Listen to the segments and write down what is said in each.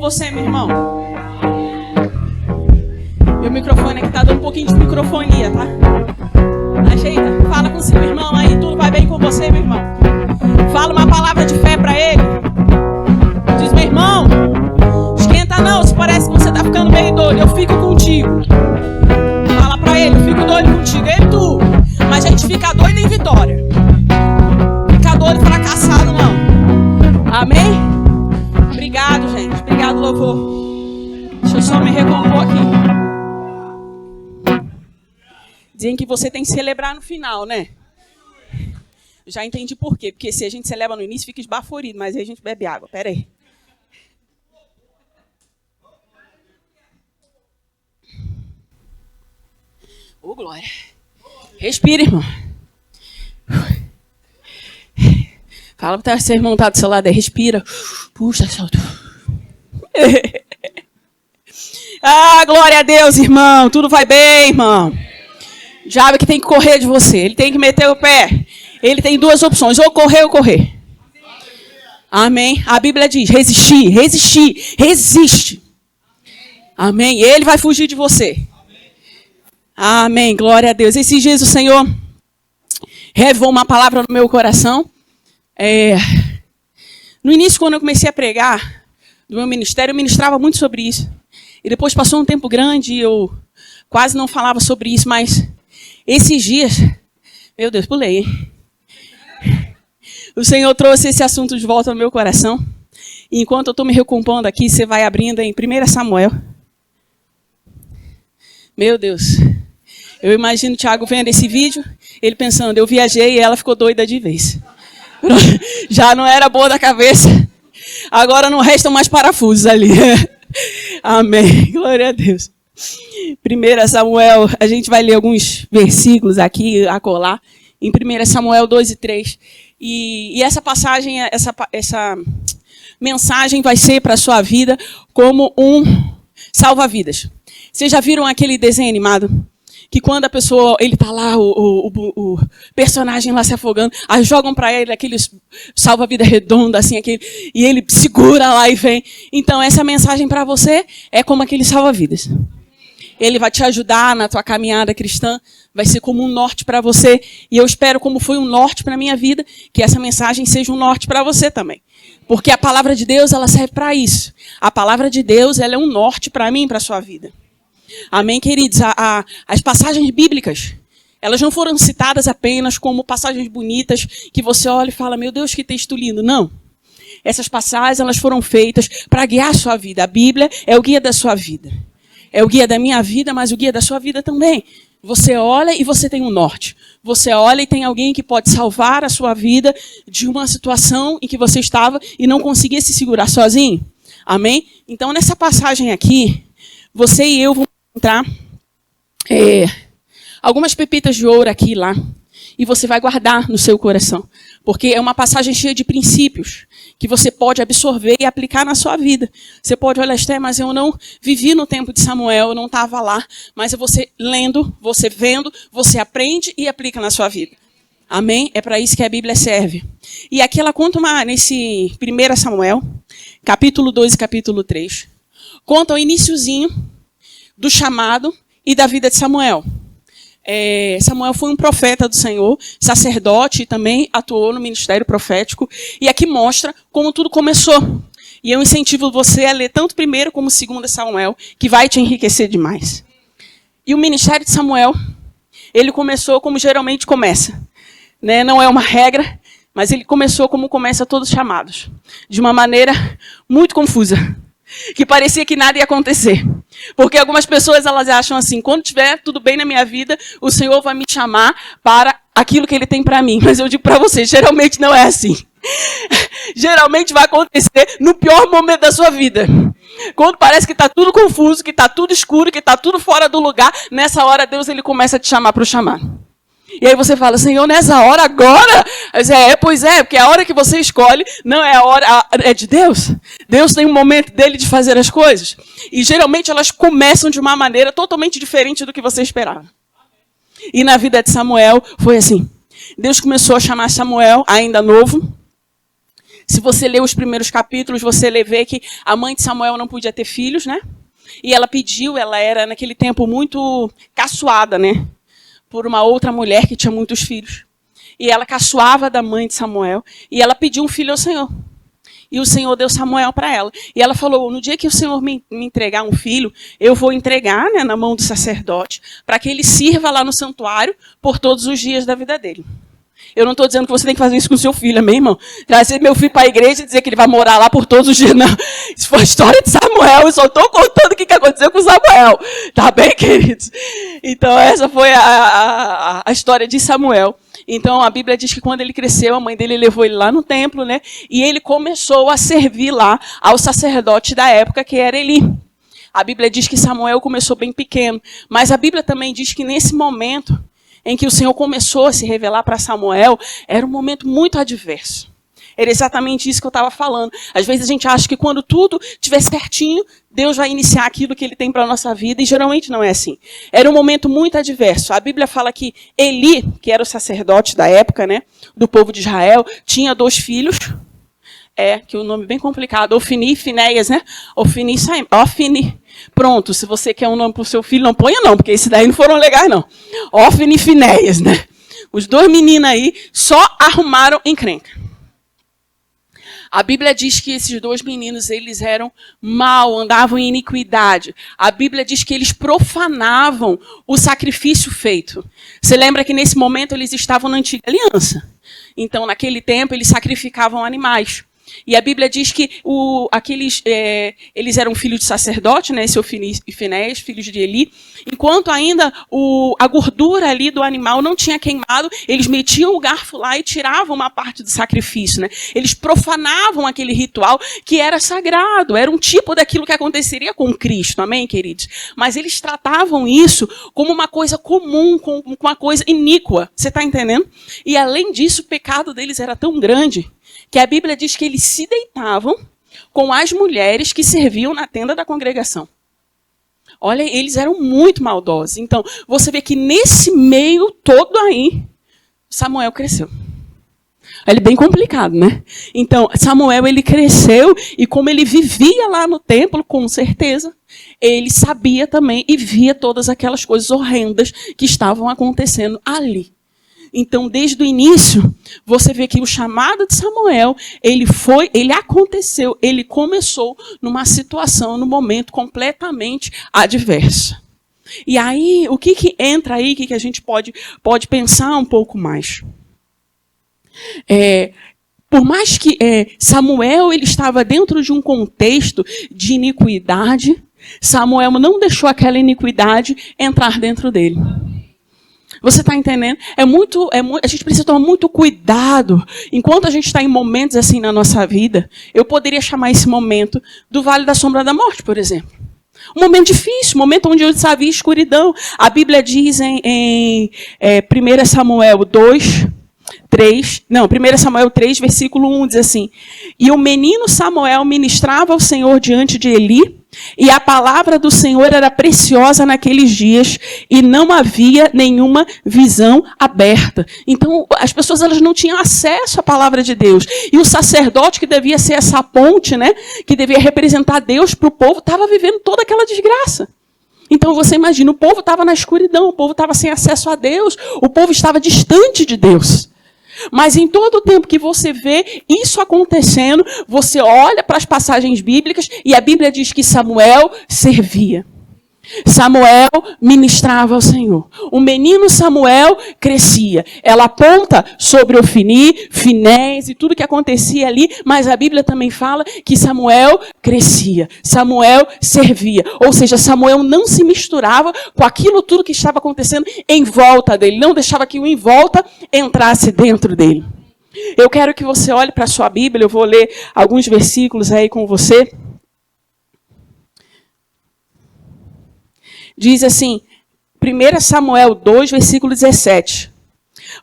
você, meu irmão. Meu microfone aqui tá dando um pouquinho de microfonia, tá? Ajeita, fala com seu irmão aí, tudo vai bem com você, meu irmão. Fala uma palavra de fé pra ele. Diz, meu irmão, esquenta não, se parece que você tá ficando meio doido, eu fico contigo. Fala pra ele, eu fico doido contigo, eu e tu. Mas a gente fica doido em vitória. Fica doido fracassado não. Amém? Obrigado, gente. Obrigado, louvor. Deixa eu só me recompor aqui. Dizem que você tem que celebrar no final, né? Já entendi por quê. Porque se a gente celebra no início, fica esbaforido. Mas aí a gente bebe água. Pera aí. Ô, glória. Respira, irmão. Fala para seu irmão tá do seu lado aí. Respira. Puxa, solta. Ah, glória a Deus, irmão. Tudo vai bem, irmão. O diabo que tem que correr de você. Ele tem que meter o pé. Ele tem duas opções. Ou correr ou correr. Amém. A Bíblia diz, resistir, resistir, resiste. Amém. Ele vai fugir de você. Amém. Glória a Deus. Esses dias o Senhor revelou uma palavra no meu coração. No início, quando eu comecei a pregar do meu ministério, eu ministrava muito sobre isso. E depois passou um tempo grande e eu quase não falava sobre isso, mas esses dias, meu Deus, pulei, hein? O Senhor trouxe esse assunto de volta no meu coração. E enquanto eu estou me recompondo aqui, você vai abrindo em 1 Samuel. Meu Deus. Eu imagino o Thiago vendo esse vídeo, ele pensando, eu viajei e ela ficou doida de vez. Já não era boa da cabeça. Agora não restam mais parafusos ali. Amém. Glória a Deus. 1 Samuel, a gente vai ler alguns versículos aqui, a colar. Em 1 Samuel 2 e 3. E essa passagem, essa mensagem vai ser para a sua vida como um salva-vidas. Vocês já viram aquele desenho animado? Que quando a pessoa, ele tá lá, o personagem lá se afogando, aí jogam para ele aqueles salva-vida redonda, assim, e ele segura lá e vem. Então, essa mensagem para você é como aquele salva-vidas. Ele vai te ajudar na tua caminhada cristã, vai ser como um norte para você. E eu espero, como foi um norte para a minha vida, que essa mensagem seja um norte para você também. Porque a palavra de Deus, ela serve para isso. A palavra de Deus, ela é um norte para mim e para a sua vida. Amém, queridos? As passagens bíblicas, elas não foram citadas apenas como passagens bonitas que você olha e fala, meu Deus, que texto lindo. Não. Essas passagens, elas foram feitas para guiar a sua vida. A Bíblia é o guia da sua vida. É o guia da minha vida, mas o guia da sua vida também. Você olha e você tem um norte. Você olha e tem alguém que pode salvar a sua vida de uma situação em que você estava e não conseguia se segurar sozinho. Amém? Então, nessa passagem aqui, você e eu vamos encontrar algumas pepitas de ouro aqui e lá. E você vai guardar no seu coração. Porque é uma passagem cheia de princípios que você pode absorver e aplicar na sua vida. Você pode olhar, Esté, mas eu não vivi no tempo de Samuel, eu não estava lá. Mas é você lendo, você vendo, você aprende e aplica na sua vida. Amém? É para isso que a Bíblia serve. E aqui ela conta nesse 1 Samuel, capítulo 2 e capítulo 3. Conta o iniciozinho do chamado e da vida de Samuel. Samuel foi um profeta do Senhor, sacerdote, e também atuou no ministério profético. E aqui mostra como tudo começou. E eu incentivo você a ler tanto 1 como 2 Samuel, que vai te enriquecer demais. E o ministério de Samuel, ele começou como geralmente começa. Né? Não é uma regra, mas ele começou como começa todos os chamados. De uma maneira muito confusa. Que parecia que nada ia acontecer. Porque algumas pessoas elas acham assim, quando tiver tudo bem na minha vida, o Senhor vai me chamar para aquilo que Ele tem para mim. Mas eu digo para você, geralmente não é assim. Geralmente vai acontecer no pior momento da sua vida. Quando parece que está tudo confuso, que está tudo escuro, que está tudo fora do lugar, nessa hora Deus ele começa a te chamar para o chamado. E aí você fala, Senhor, nessa hora agora? Pois é, porque a hora que você escolhe não é a hora, é de Deus. Deus tem um momento dele de fazer as coisas. E geralmente elas começam de uma maneira totalmente diferente do que você esperava. E na vida de Samuel foi assim. Deus começou a chamar Samuel, ainda novo. Se você ler os primeiros capítulos, você vê que a mãe de Samuel não podia ter filhos, né? E ela pediu, ela era naquele tempo muito caçoada, né? Por uma outra mulher que tinha muitos filhos. E ela caçoava da mãe de Samuel. E ela pediu um filho ao Senhor. E o Senhor deu Samuel para ela. E ela falou, no dia que o Senhor me entregar um filho, eu vou entregar, né, na mão do sacerdote, para que ele sirva lá no santuário por todos os dias da vida dele. Eu não estou dizendo que você tem que fazer isso com o seu filho, amém, irmão? Trazer meu filho para a igreja e dizer que ele vai morar lá por todos os dias. Não, isso foi a história de Samuel. Eu só estou contando o que aconteceu com Samuel. Tá bem, queridos? Então, essa foi a história de Samuel. Então, a Bíblia diz que quando ele cresceu, a mãe dele levou ele lá no templo, né? E ele começou a servir lá ao sacerdote da época, que era Eli. A Bíblia diz que Samuel começou bem pequeno. Mas a Bíblia também diz que nesse momento em que o Senhor começou a se revelar para Samuel, era um momento muito adverso. Era exatamente isso que eu estava falando. Às vezes a gente acha que quando tudo estiver certinho, Deus vai iniciar aquilo que Ele tem para a nossa vida, e geralmente não é assim. Era um momento muito adverso. A Bíblia fala que Eli, que era o sacerdote da época, né, do povo de Israel, tinha 2 filhos, que o nome é bem complicado, Ofni e Finéias, né? Ofni. Pronto, se você quer um nome para o seu filho, não ponha não, porque esses daí não foram legais não. Ofni e Finéias, né? Os 2 meninos aí só arrumaram encrenca. A Bíblia diz que esses 2 meninos, eles eram mal, andavam em iniquidade. A Bíblia diz que eles profanavam o sacrifício feito. Você lembra que nesse momento eles estavam na antiga aliança. Então, naquele tempo, eles sacrificavam animais. E a Bíblia diz que eles eram filhos de sacerdote, né, esse Ofni e Finéias, filhos de Eli. Enquanto ainda a gordura ali do animal não tinha queimado, eles metiam o garfo lá e tiravam uma parte do sacrifício, né? Eles profanavam aquele ritual que era sagrado, era um tipo daquilo que aconteceria com Cristo, amém, queridos? Mas eles tratavam isso como uma coisa comum, como uma coisa iníqua, você está entendendo? E além disso, o pecado deles era tão grande que a Bíblia diz que eles se deitavam com as mulheres que serviam na tenda da congregação. Olha, eles eram muito maldosos. Então, você vê que nesse meio todo aí, Samuel cresceu. Ele é bem complicado, né? Então, Samuel, ele cresceu e como ele vivia lá no templo, com certeza, ele sabia também e via todas aquelas coisas horrendas que estavam acontecendo ali. Então, desde o início, você vê que o chamado de Samuel, ele aconteceu, ele começou numa situação, num momento completamente adverso. E aí, o que entra aí, que a gente pode pensar um pouco mais? Por mais que Samuel ele estava dentro de um contexto de iniquidade, Samuel não deixou aquela iniquidade entrar dentro dele. Você está entendendo? A gente precisa tomar muito cuidado. Enquanto a gente está em momentos assim na nossa vida, eu poderia chamar esse momento do Vale da Sombra da Morte, por exemplo. Um momento difícil, um momento onde eu sabia escuridão. A Bíblia diz em 1 Samuel 3, versículo 1, diz assim: E o menino Samuel ministrava ao Senhor diante de Eli, e a palavra do Senhor era preciosa naqueles dias, e não havia nenhuma visão aberta. Então, as pessoas elas não tinham acesso à palavra de Deus. E o sacerdote, que devia ser essa ponte, né, que devia representar Deus para o povo, estava vivendo toda aquela desgraça. Então, você imagina, o povo estava na escuridão, o povo estava sem acesso a Deus, o povo estava distante de Deus. Mas em todo o tempo que você vê isso acontecendo, você olha para as passagens bíblicas e a Bíblia diz que Samuel servia. Samuel ministrava ao Senhor. O menino Samuel crescia. Ela aponta sobre Ofni, Finéias e tudo que acontecia ali, mas a Bíblia também fala que Samuel crescia. Samuel servia. Ou seja, Samuel não se misturava com aquilo tudo que estava acontecendo em volta dele. Não deixava que o em volta entrasse dentro dele. Eu quero que você olhe para a sua Bíblia. Eu vou ler alguns versículos aí com você. Diz assim, 1 Samuel 2, versículo 17.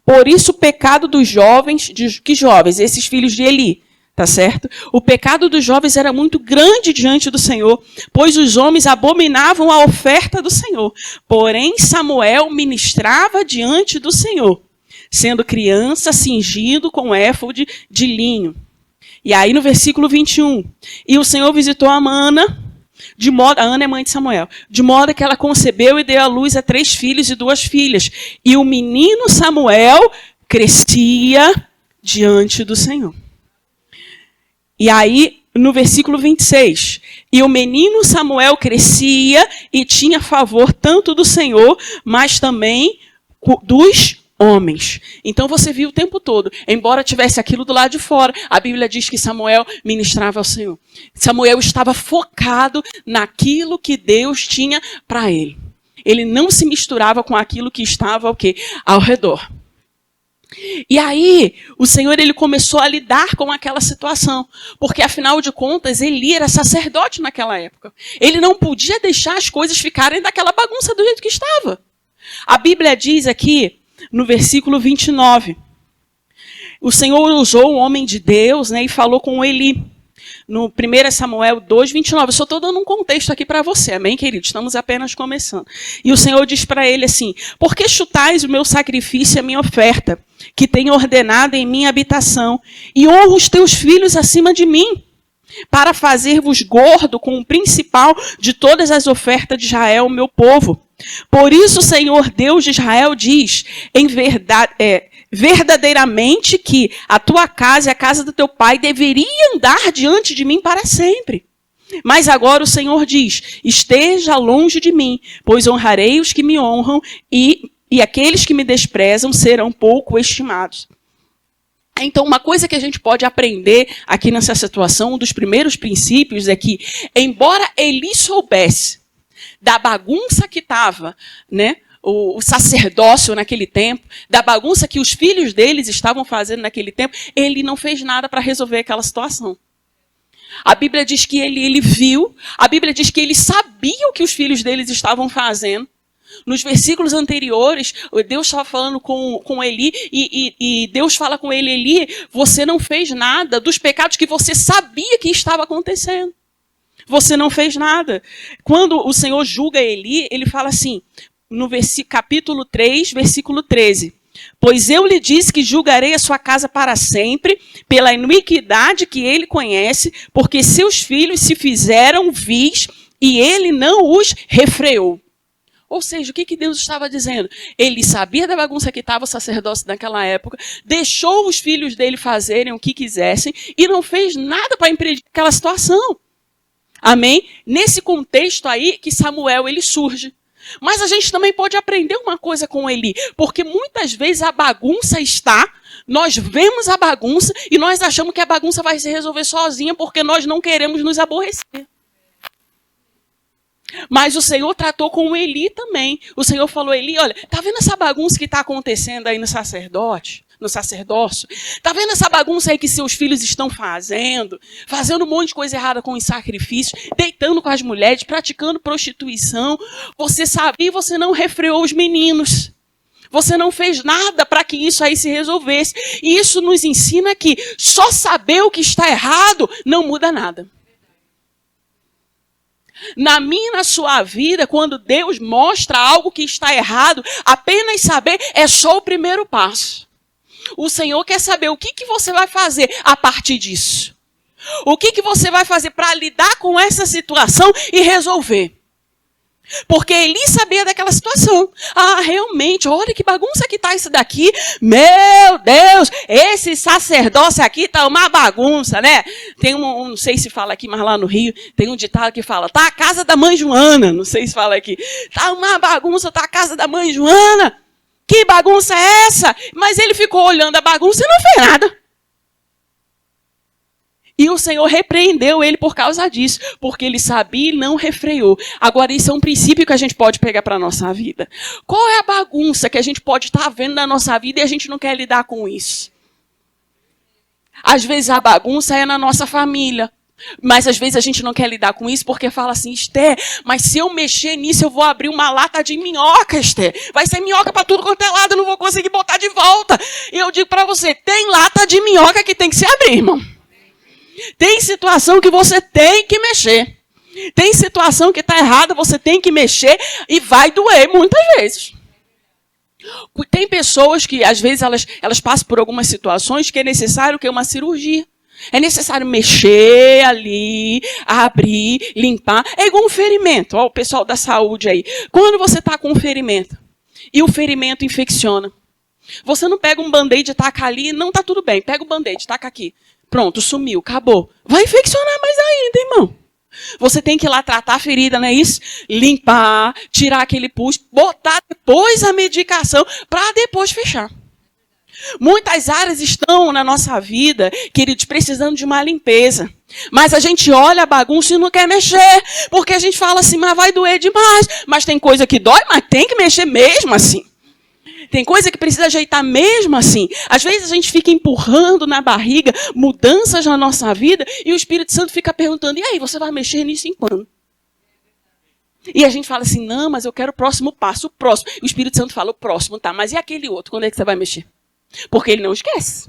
Por isso o pecado dos jovens, que jovens? Esses filhos de Eli, tá certo? O pecado dos jovens era muito grande diante do Senhor, pois os homens abominavam a oferta do Senhor. Porém, Samuel ministrava diante do Senhor, sendo criança, cingido com éfode de linho. E aí no versículo 21, e o Senhor visitou a Ana, a Ana é mãe de Samuel, de modo que ela concebeu e deu à luz a 3 filhos e 2 filhas. E o menino Samuel crescia diante do Senhor. E aí, no versículo 26, e o menino Samuel crescia e tinha favor tanto do Senhor, mas também dos homens. Então você viu o tempo todo, embora tivesse aquilo do lado de fora, a Bíblia diz que Samuel ministrava ao Senhor. Samuel estava focado naquilo que Deus tinha para ele. Ele não se misturava com aquilo que estava o quê? Ao redor. E aí, o Senhor ele começou a lidar com aquela situação, porque afinal de contas, Eli era sacerdote naquela época. Ele não podia deixar as coisas ficarem daquela bagunça do jeito que estava. A Bíblia diz aqui, no versículo 29, o Senhor usou um homem de Deus, né, e falou com Eli. No 1 Samuel 2, 29. Eu só estou dando um contexto aqui para você, amém, querido? Estamos apenas começando. E o Senhor diz para ele assim: por que chutais o meu sacrifício e a minha oferta, que tenho ordenado em minha habitação, e honro os teus filhos acima de mim, para fazer-vos gordo com o principal de todas as ofertas de Israel, meu povo? Por isso o Senhor Deus de Israel diz, em verdade, verdadeiramente que a tua casa e a casa do teu pai deveria andar diante de mim para sempre. Mas agora o Senhor diz, esteja longe de mim, pois honrarei os que me honram e aqueles que me desprezam serão pouco estimados. Então, uma coisa que a gente pode aprender aqui nessa situação, um dos primeiros princípios é que, embora Eli soubesse da bagunça que estava, né, o sacerdócio naquele tempo, da bagunça que os filhos deles estavam fazendo naquele tempo, ele não fez nada para resolver aquela situação. A Bíblia diz que ele viu, a Bíblia diz que ele sabia o que os filhos deles estavam fazendo. Nos versículos anteriores, Deus estava falando com Eli, e Deus fala com ele, Eli, você não fez nada dos pecados que você sabia que estava acontecendo. Você não fez nada. Quando o Senhor julga Eli, ele fala assim, no capítulo 3, versículo 13. Pois eu lhe disse que julgarei a sua casa para sempre, pela iniquidade que ele conhece, porque seus filhos se fizeram vis, e ele não os refreou. Ou seja, o que Deus estava dizendo? Ele sabia da bagunça que estava o sacerdócio naquela época, deixou os filhos dele fazerem o que quisessem e não fez nada para impedir aquela situação. Amém? Nesse contexto aí que Samuel ele surge. Mas a gente também pode aprender uma coisa com Eli, porque muitas vezes a bagunça está, nós vemos a bagunça e nós achamos que a bagunça vai se resolver sozinha porque nós não queremos nos aborrecer. Mas o Senhor tratou com Eli também. O Senhor falou, Eli, olha, tá vendo essa bagunça que está acontecendo aí no sacerdócio? Tá vendo essa bagunça aí que seus filhos estão fazendo um monte de coisa errada com os sacrifícios, deitando com as mulheres, praticando prostituição. Você sabia e você não refreou os meninos. Você não fez nada para que isso aí se resolvesse. E isso nos ensina que só saber o que está errado não muda nada. Na minha e na sua vida, quando Deus mostra algo que está errado, apenas saber é só o primeiro passo. O Senhor quer saber o que você vai fazer a partir disso. O que você vai fazer para lidar com essa situação e resolver. Porque Eli sabia daquela situação. Ah, realmente, olha que bagunça que está isso daqui. Meu Deus, esse sacerdócio aqui está uma bagunça, né? Tem não sei se fala aqui, mas lá no Rio, tem um ditado que fala, tá a casa da mãe Joana. Não sei se fala aqui. Tá uma bagunça, tá a casa da mãe Joana. Que bagunça é essa? Mas ele ficou olhando a bagunça e não fez nada. E o Senhor repreendeu ele por causa disso, porque ele sabia e não refreou. Agora, isso é um princípio que a gente pode pegar para a nossa vida. Qual é a bagunça que a gente pode estar vendo na nossa vida e a gente não quer lidar com isso? Às vezes a bagunça é na nossa família. Mas às vezes a gente não quer lidar com isso porque fala assim, Esther, mas se eu mexer nisso eu vou abrir uma lata de minhoca, Esther. Vai ser minhoca para tudo quanto é lado, eu não vou conseguir botar de volta. E eu digo para você, tem lata de minhoca que tem que se abrir, irmão. Tem situação que você tem que mexer. Tem situação que está errada, você tem que mexer e vai doer muitas vezes. Tem pessoas que às vezes elas passam por algumas situações que é necessário que uma cirurgia. É necessário mexer ali, abrir, limpar. É igual um ferimento. Ó, o pessoal da saúde aí. Quando você está com um ferimento e o ferimento infecciona, você não pega um band-aid e taca ali, não está tudo bem. Pega o band-aid, taca aqui. Pronto, sumiu, acabou. Vai infeccionar mais ainda, irmão. Você tem que ir lá tratar a ferida, não é isso? Limpar, tirar aquele pus, botar depois a medicação para depois fechar. Muitas áreas estão na nossa vida, queridos, precisando de uma limpeza. Mas a gente olha a bagunça e não quer mexer, porque a gente fala assim, mas vai doer demais. Mas tem coisa que dói, mas tem que mexer mesmo assim. Tem coisa que precisa ajeitar mesmo assim. Às vezes a gente fica empurrando na barriga mudanças na nossa vida e o Espírito Santo fica perguntando, e aí, você vai mexer nisso em quando? E a gente fala assim, não, mas eu quero o próximo passo, o próximo. E o Espírito Santo fala, o próximo, tá, mas e aquele outro, quando é que você vai mexer? Porque ele não esquece.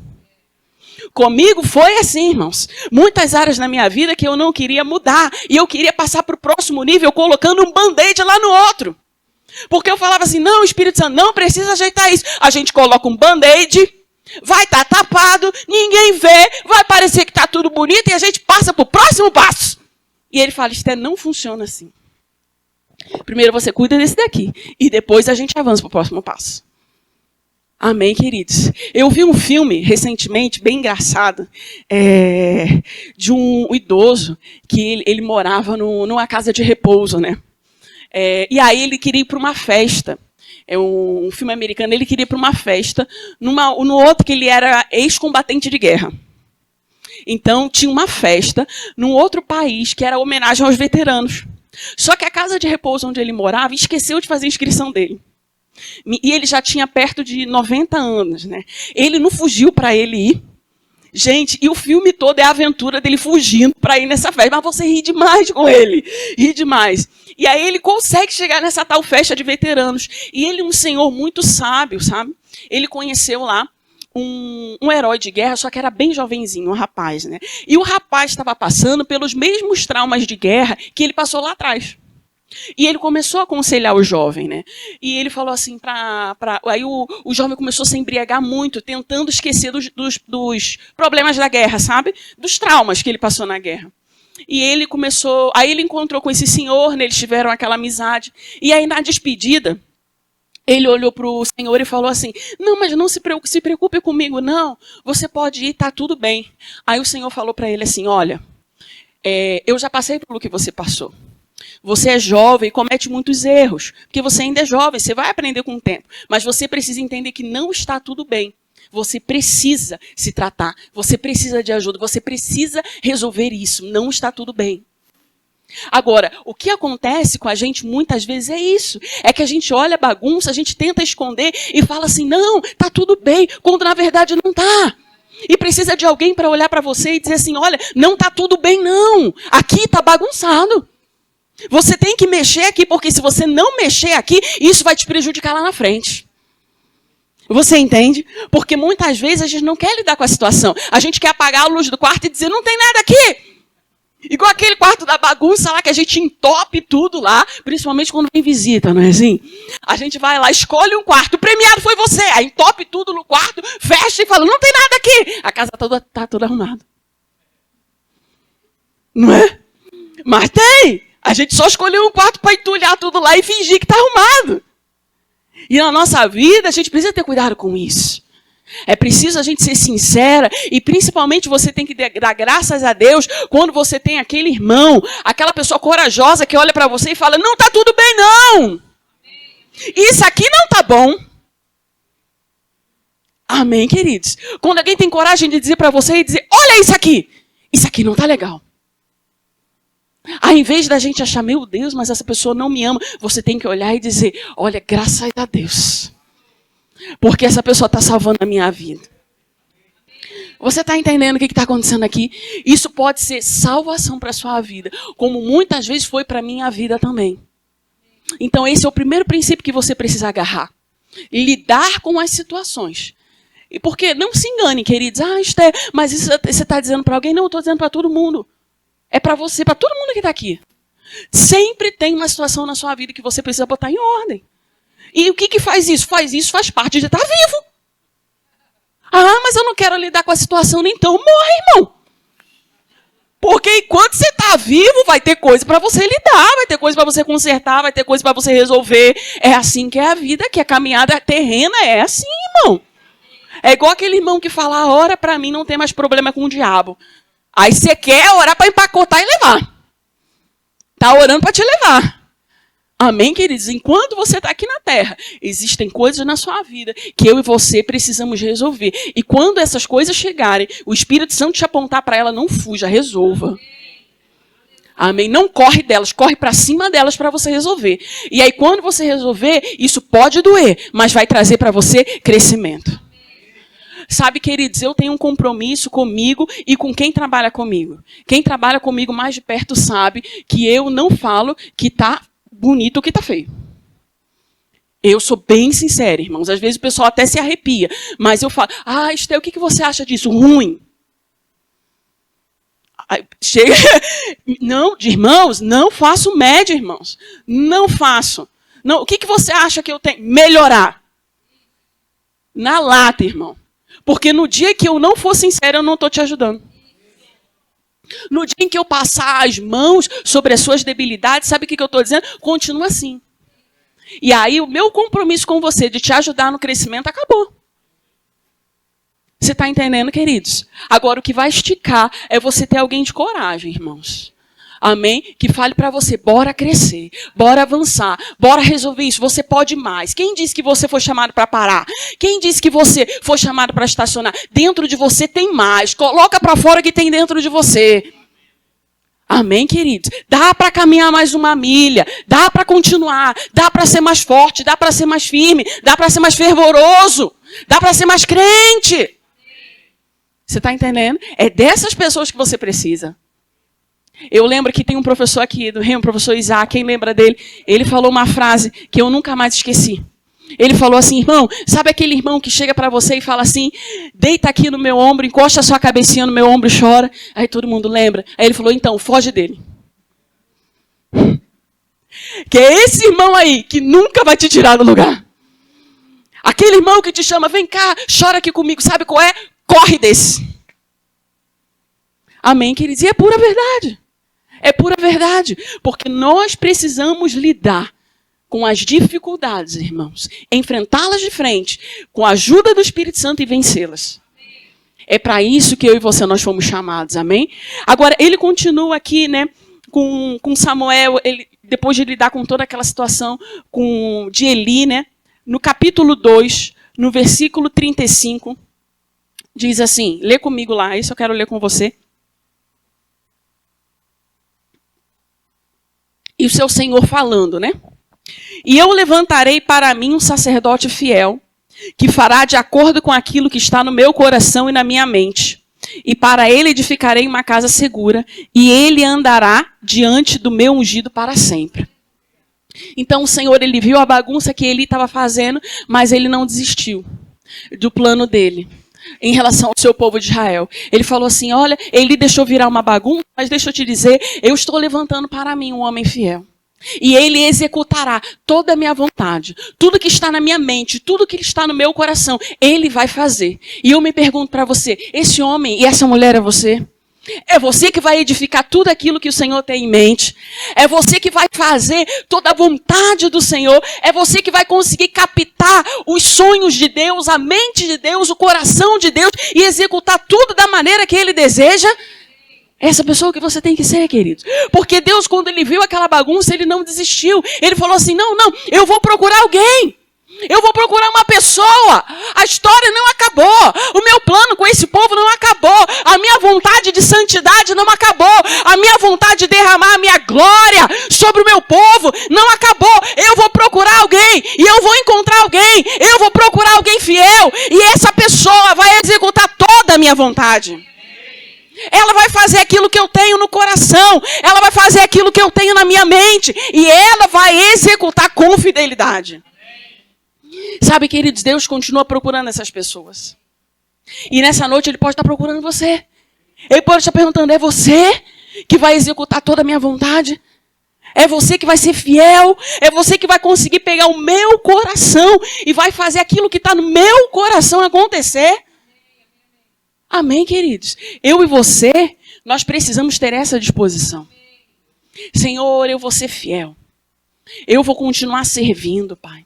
Comigo foi assim, irmãos. Muitas áreas na minha vida que eu não queria mudar. E eu queria passar para o próximo nível colocando um band-aid lá no outro. Porque eu falava assim, não, Espírito Santo, não precisa ajeitar isso. A gente coloca um band-aid, vai estar tapado, ninguém vê, vai parecer que está tudo bonito e a gente passa para o próximo passo. E ele fala, isto não funciona assim. Primeiro você cuida desse daqui e depois a gente avança para o próximo passo. Amém, queridos? Eu vi um filme recentemente, bem engraçado, de um idoso que ele morava numa casa de repouso, né? E aí ele queria ir para uma festa. É um filme americano, ele queria ir para uma festa, no outro que ele era ex-combatente de guerra. Então tinha uma festa num outro país que era homenagem aos veteranos. Só que a casa de repouso onde ele morava esqueceu de fazer a inscrição dele. E ele já tinha perto de 90 anos, né? Ele não fugiu para ele ir. Gente, e o filme todo é a aventura dele fugindo para ir nessa festa. Mas você ri demais com ele. Ri demais. E aí ele consegue chegar nessa tal festa de veteranos. E ele é um senhor muito sábio, sabe? Ele conheceu lá um herói de guerra, só que era bem jovenzinho, um rapaz, né? E o rapaz estava passando pelos mesmos traumas de guerra que ele passou lá atrás. E ele começou a aconselhar o jovem, né? E ele falou assim, aí o jovem começou a se embriagar muito, tentando esquecer dos problemas da guerra, sabe? Dos traumas que ele passou na guerra. E ele começou, aí ele encontrou com esse senhor, né? Eles tiveram aquela amizade. E aí na despedida, ele olhou para o senhor e falou assim, não, mas não se preocupe comigo, não. Você pode ir, tá tudo bem. Aí o senhor falou para ele assim, olha, eu já passei pelo que você passou. Você é jovem e comete muitos erros, porque você ainda é jovem, você vai aprender com o tempo. Mas você precisa entender que não está tudo bem. Você precisa se tratar, você precisa de ajuda, você precisa resolver isso, não está tudo bem. Agora, o que acontece com a gente muitas vezes é isso. É que a gente olha a bagunça, a gente tenta esconder e fala assim, não, está tudo bem, quando na verdade não está. E precisa de alguém para olhar para você e dizer assim, olha, não está tudo bem não, aqui está bagunçado. Você tem que mexer aqui, porque se você não mexer aqui, isso vai te prejudicar lá na frente. Você entende? Porque muitas vezes a gente não quer lidar com a situação. A gente quer apagar a luz do quarto e dizer, não tem nada aqui. Igual aquele quarto da bagunça lá, que a gente entope tudo lá, principalmente quando vem visita, não é assim? A gente vai lá, escolhe um quarto, o premiado foi você, aí entope tudo no quarto, fecha e fala, não tem nada aqui. A casa está toda arrumada. Não é? Mas tem. A gente só escolheu um quarto para entulhar tudo lá e fingir que está arrumado. E na nossa vida, a gente precisa ter cuidado com isso. É preciso a gente ser sincera e principalmente você tem que dar graças a Deus quando você tem aquele irmão, aquela pessoa corajosa que olha para você e fala, não está tudo bem não. Isso aqui não está bom. Amém, queridos? Quando alguém tem coragem de dizer para você e dizer, olha isso aqui não está legal. Ao invés da gente achar, meu Deus, mas essa pessoa não me ama, você tem que olhar e dizer, olha, graças a Deus. Porque essa pessoa está salvando a minha vida. Você está entendendo o que está acontecendo aqui? Isso pode ser salvação para a sua vida, como muitas vezes foi para a minha vida também. Então esse é o primeiro princípio que você precisa agarrar. Lidar com as situações. E porque, não se engane, queridos, mas isso você está dizendo para alguém? Não, eu estou dizendo para todo mundo. É para você, para todo mundo que está aqui. Sempre tem uma situação na sua vida que você precisa botar em ordem. E o que faz isso? Faz parte de estar vivo. Mas eu não quero lidar com a situação, então morre, irmão. Porque enquanto você está vivo, vai ter coisa para você lidar, vai ter coisa para você consertar, vai ter coisa para você resolver. É assim que é a vida, que a caminhada terrena é assim, irmão. É igual aquele irmão que fala, ora para mim não tem mais problema com o diabo. Aí você quer orar para empacotar e levar. Está orando para te levar. Amém, queridos? Enquanto você está aqui na terra, existem coisas na sua vida que eu e você precisamos resolver. E quando essas coisas chegarem, o Espírito Santo te apontar para ela, não fuja, resolva. Amém? Não corre delas, corre para cima delas para você resolver. E aí quando você resolver, isso pode doer, mas vai trazer para você crescimento. Sabe, queridos, eu tenho um compromisso comigo e com quem trabalha comigo. Quem trabalha comigo mais de perto sabe que eu não falo que está bonito o que está feio. Eu sou bem sincera, irmãos. Às vezes o pessoal até se arrepia. Mas eu falo, Estel, o que você acha disso? Ruim. Chega... Não, irmãos, não faço média, irmãos. Não faço. Não, o que você acha que eu tenho? Melhorar. Na lata, irmão. Porque no dia que eu não for sincera, eu não estou te ajudando. No dia em que eu passar as mãos sobre as suas debilidades, sabe o que eu estou dizendo? Continua assim. E aí o meu compromisso com você de te ajudar no crescimento acabou. Você está entendendo, queridos? Agora o que vai esticar é você ter alguém de coragem, irmãos. Amém? Que fale para você, bora crescer, bora avançar, bora resolver isso, você pode mais. Quem disse que você foi chamado para parar? Quem disse que você foi chamado para estacionar? Dentro de você tem mais, coloca para fora o que tem dentro de você. Amém, queridos? Dá para caminhar mais uma milha, dá para continuar, dá para ser mais forte, dá para ser mais firme, dá para ser mais fervoroso, dá para ser mais crente. Você está entendendo? É dessas pessoas que você precisa. Eu lembro que tem um professor aqui do Rio, o professor Isaac, quem lembra dele? Ele falou uma frase que eu nunca mais esqueci. Ele falou assim, irmão, sabe aquele irmão que chega para você e fala assim, deita aqui no meu ombro, encosta a sua cabecinha no meu ombro e chora. Aí todo mundo lembra. Aí ele falou, então, foge dele. Que é esse irmão aí que nunca vai te tirar do lugar. Aquele irmão que te chama, vem cá, chora aqui comigo, sabe qual é? Corre desse. Amém, queridos? E é pura verdade. É pura verdade, porque nós precisamos lidar com as dificuldades, irmãos. Enfrentá-las de frente, com a ajuda do Espírito Santo e vencê-las. É para isso que eu e você nós fomos chamados, amém? Agora, ele continua aqui, né, com Samuel, depois de lidar com toda aquela situação de Eli, né, no capítulo 2, no versículo 35, diz assim, lê comigo lá, isso eu quero ler com você. E o seu Senhor falando, né? E eu levantarei para mim um sacerdote fiel, que fará de acordo com aquilo que está no meu coração e na minha mente. E para ele edificarei uma casa segura, e ele andará diante do meu ungido para sempre. Então o Senhor, ele viu a bagunça que Eli estava fazendo, mas ele não desistiu do plano dele em relação ao seu povo de Israel. Ele falou assim, olha, ele deixou virar uma bagunça, mas deixa eu te dizer, eu estou levantando para mim um homem fiel. E ele executará toda a minha vontade, tudo que está na minha mente, tudo que está no meu coração, ele vai fazer. E eu me pergunto para você, esse homem e essa mulher é você? É você que vai edificar tudo aquilo que o Senhor tem em mente. É você que vai fazer toda a vontade do Senhor. É você que vai conseguir captar os sonhos de Deus, a mente de Deus, o coração de Deus e executar tudo da maneira que Ele deseja. Essa pessoa que você tem que ser, queridos. Porque Deus, quando Ele viu aquela bagunça, Ele não desistiu. Ele falou assim, não, eu vou procurar alguém. Eu vou procurar uma pessoa. A história não acabou. O meu plano com esse povo não acabou. A minha vontade de santidade não acabou. A minha vontade de derramar a minha glória sobre o meu povo não acabou. Eu vou procurar alguém. E eu vou encontrar alguém. Eu vou procurar alguém fiel. E essa pessoa vai executar toda a minha vontade. Ela vai fazer aquilo que eu tenho no coração. Ela vai fazer aquilo que eu tenho na minha mente. E ela vai executar com fidelidade. Sabe, queridos, Deus continua procurando essas pessoas. E nessa noite Ele pode estar procurando você. Ele pode estar perguntando, é você que vai executar toda a minha vontade? É você que vai ser fiel? É você que vai conseguir pegar o meu coração e vai fazer aquilo que está no meu coração acontecer? Amém, queridos? Eu e você, Nós precisamos ter essa disposição. Senhor, eu vou ser fiel. Eu vou continuar servindo, Pai.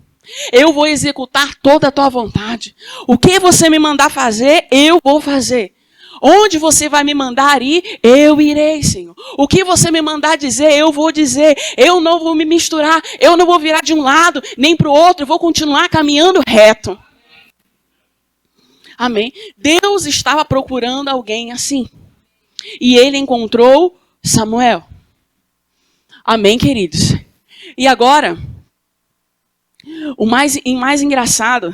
Eu vou executar toda a tua vontade. O que você me mandar fazer, eu vou fazer. Onde você vai me mandar ir, eu irei, Senhor. O que você me mandar dizer, eu vou dizer. Eu não vou me misturar. Eu não vou virar de um lado nem para o outro. Eu vou continuar caminhando reto. Amém? Deus estava procurando alguém assim. E ele encontrou Samuel. Amém, queridos? E agora, o mais engraçado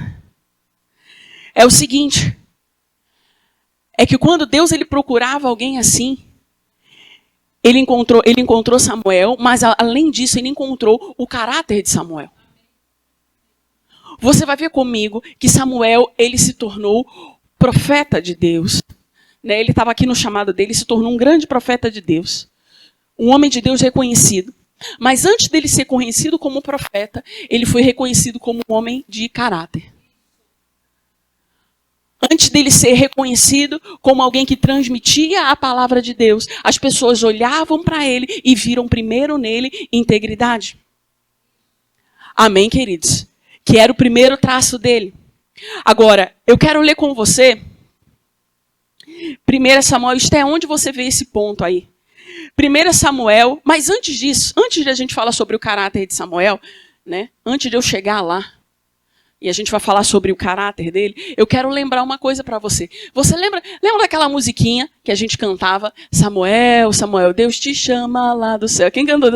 é o seguinte. É que quando Deus ele procurava alguém assim, ele encontrou Samuel, mas além disso ele encontrou o caráter de Samuel. Você vai ver comigo que Samuel ele se tornou profeta de Deus. Né? Ele estava aqui no chamado dele, se tornou um grande profeta de Deus. Um homem de Deus reconhecido. Mas antes dele ser conhecido como profeta, ele foi reconhecido como um homem de caráter. Antes dele ser reconhecido como alguém que transmitia a palavra de Deus, as pessoas olhavam para ele e viram primeiro nele integridade. Amém, queridos? Que era o primeiro traço dele. Agora, eu quero ler com você 1 Samuel, isto é onde você vê esse ponto aí. 1 Samuel, mas antes disso, antes de a gente falar sobre o caráter de Samuel, né, antes de eu chegar lá, e a gente vai falar sobre o caráter dele, eu quero lembrar uma coisa para você. Você lembra daquela musiquinha que a gente cantava? Samuel, Samuel, Deus te chama lá do céu. Quem cantou?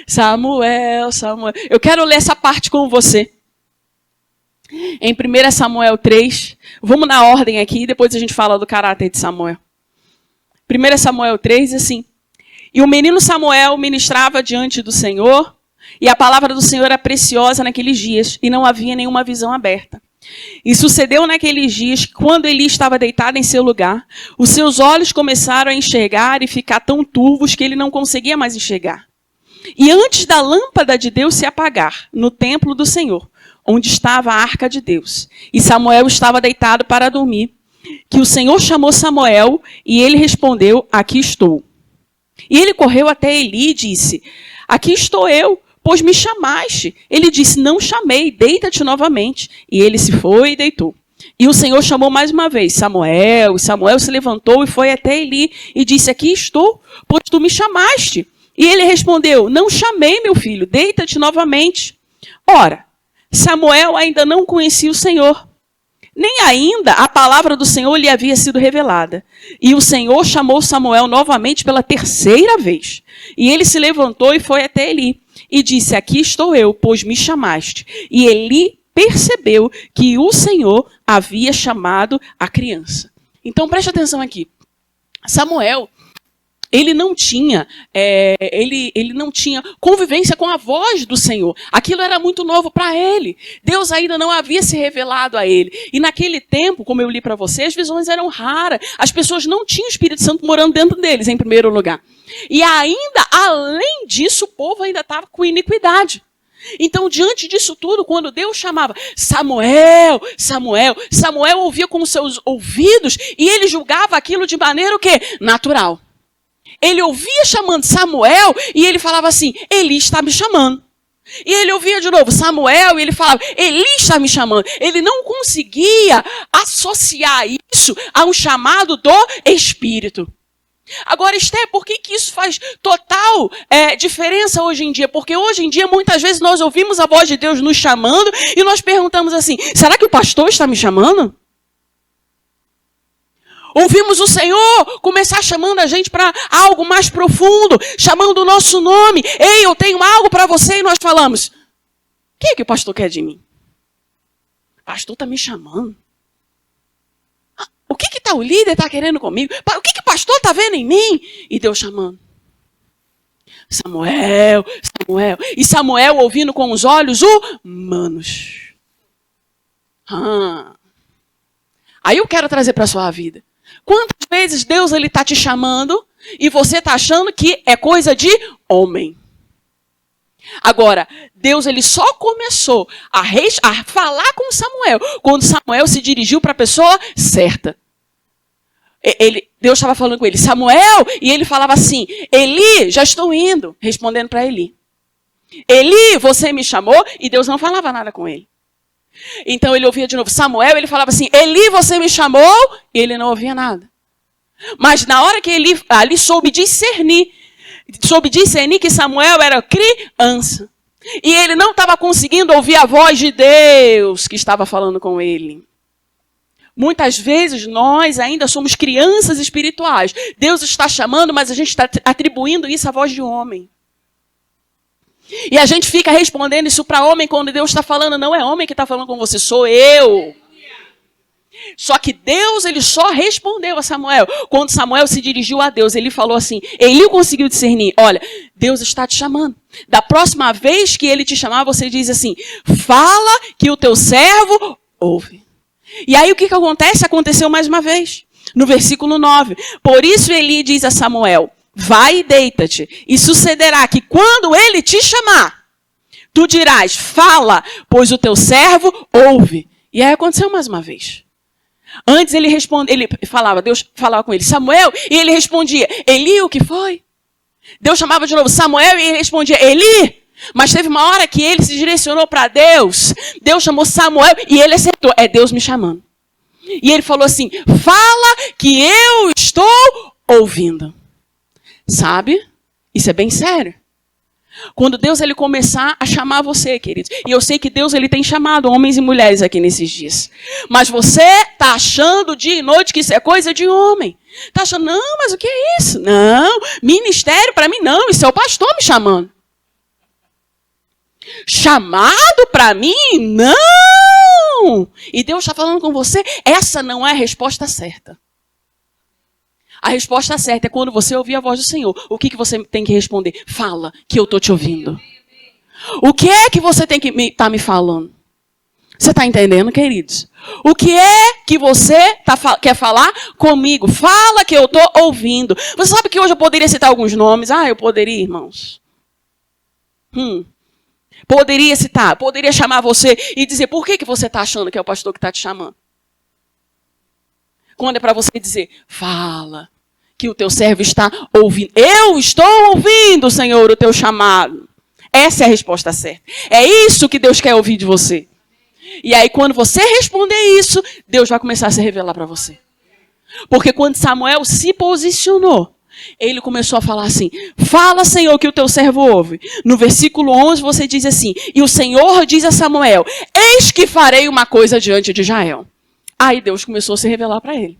Samuel, Samuel. Eu quero ler essa parte com você. Em 1 Samuel 3, vamos na ordem aqui, depois a gente fala do caráter de Samuel. 1 Samuel 3, assim. E o menino Samuel ministrava diante do Senhor, e a palavra do Senhor era preciosa naqueles dias, e não havia nenhuma visão aberta. E sucedeu naqueles dias que, quando Eli estava deitado em seu lugar, os seus olhos começaram a enxergar e ficar tão turvos que ele não conseguia mais enxergar. E antes da lâmpada de Deus se apagar, no templo do Senhor, onde estava a arca de Deus, e Samuel estava deitado para dormir, que o Senhor chamou Samuel, e ele respondeu, aqui estou. E ele correu até Eli e disse, aqui estou eu, pois me chamaste. Ele disse, não chamei, deita-te novamente. E ele se foi e deitou. E o Senhor chamou mais uma vez, Samuel. E Samuel se levantou e foi até Eli e disse, aqui estou, pois tu me chamaste. E ele respondeu, não chamei, meu filho, deita-te novamente. Ora, Samuel ainda não conhecia o Senhor, nem ainda a palavra do Senhor lhe havia sido revelada. E o Senhor chamou Samuel novamente pela terceira vez. E ele se levantou e foi até Eli. E disse, aqui estou eu, pois me chamaste. E Eli percebeu que o Senhor havia chamado a criança. Então preste atenção aqui. Samuel, ele não tinha convivência com a voz do Senhor. Aquilo era muito novo para ele. Deus ainda não havia se revelado a ele. E naquele tempo, como eu li para você, as visões eram raras. As pessoas não tinham o Espírito Santo morando dentro deles, em primeiro lugar. E ainda, além disso, o povo ainda estava com iniquidade. Então, diante disso tudo, quando Deus chamava Samuel, Samuel, Samuel ouvia com os seus ouvidos e ele julgava aquilo de maneira o quê? Natural. Ele ouvia chamando Samuel e ele falava assim, Eli está me chamando. E ele ouvia de novo Samuel e ele falava, Eli está me chamando. Ele não conseguia associar isso a um chamado do Espírito. Agora, Esther, por que isso faz total diferença hoje em dia? Porque hoje em dia, muitas vezes, nós ouvimos a voz de Deus nos chamando e nós perguntamos assim, será que o pastor está me chamando? Ouvimos o Senhor começar chamando a gente para algo mais profundo, chamando o nosso nome. Ei, eu tenho algo para você. E nós falamos, o que o pastor quer de mim? O pastor está me chamando. O que o líder está querendo comigo? O que o pastor está vendo em mim? E Deus chamando. Samuel, Samuel. E Samuel ouvindo com os olhos humanos. Aí eu quero trazer para a sua vida. Quantas vezes Deus está te chamando e você está achando que é coisa de homem? Agora, Deus ele só começou a falar com Samuel quando Samuel se dirigiu para a pessoa certa. Deus estava falando com ele, Samuel, e ele falava assim, Eli, já estou indo, respondendo para Eli. Eli, você me chamou, e Deus não falava nada com ele. Então ele ouvia de novo, Samuel, ele falava assim, Eli, você me chamou, e ele não ouvia nada. Mas na hora que ele ali soube discernir que Samuel era criança, e ele não estava conseguindo ouvir a voz de Deus que estava falando com ele. Muitas vezes nós ainda somos crianças espirituais. Deus está chamando, mas a gente está atribuindo isso à voz de homem. E a gente fica respondendo isso para homem quando Deus está falando. Não é homem que está falando com você, sou eu. Só que Deus, ele só respondeu a Samuel. Quando Samuel se dirigiu a Deus, ele falou assim, Eli conseguiu discernir, olha, Deus está te chamando. Da próxima vez que ele te chamar, você diz assim, fala que o teu servo ouve. E aí o que acontece? Aconteceu mais uma vez. No versículo 9. Por isso Eli diz a Samuel, vai e deita-te. E sucederá que quando ele te chamar, tu dirás, fala, pois o teu servo ouve. E aí aconteceu mais uma vez. Antes ele falava, Deus falava com ele, Samuel, e ele respondia, Eli, o que foi? Deus chamava de novo, Samuel, e ele respondia, Eli. Mas teve uma hora que ele se direcionou para Deus. Deus chamou Samuel e ele acertou. É Deus me chamando. E ele falou assim, fala que eu estou ouvindo. Sabe? Isso é bem sério. Quando Deus ele começar a chamar você, queridos. E eu sei que Deus ele tem chamado homens e mulheres aqui nesses dias. Mas você está achando dia e noite que isso é coisa de homem. Está achando, não, mas o que é isso? Não, ministério para mim não, isso é o pastor me chamando. Chamado para mim? Não! E Deus está falando com você, essa não é a resposta certa. A resposta certa é quando você ouvir a voz do Senhor. O que você tem que responder? Fala, que eu estou te ouvindo. O que é que você tem que estar me falando? Você está entendendo, queridos? O que é que você quer falar comigo? Fala que eu estou ouvindo. Você sabe que hoje eu poderia citar alguns nomes? Eu poderia, irmãos. Poderia citar, poderia chamar você e dizer, por que você está achando que é o pastor que está te chamando? Quando é para você dizer, fala, que o teu servo está ouvindo. Eu estou ouvindo, Senhor, o teu chamado. Essa é a resposta certa. É isso que Deus quer ouvir de você. E aí, quando você responder isso, Deus vai começar a se revelar para você. Porque quando Samuel se posicionou, ele começou a falar assim, fala, Senhor, que o teu servo ouve. No versículo 11 você diz assim, e o Senhor diz a Samuel, eis que farei uma coisa diante de Israel. Aí Deus começou a se revelar para ele.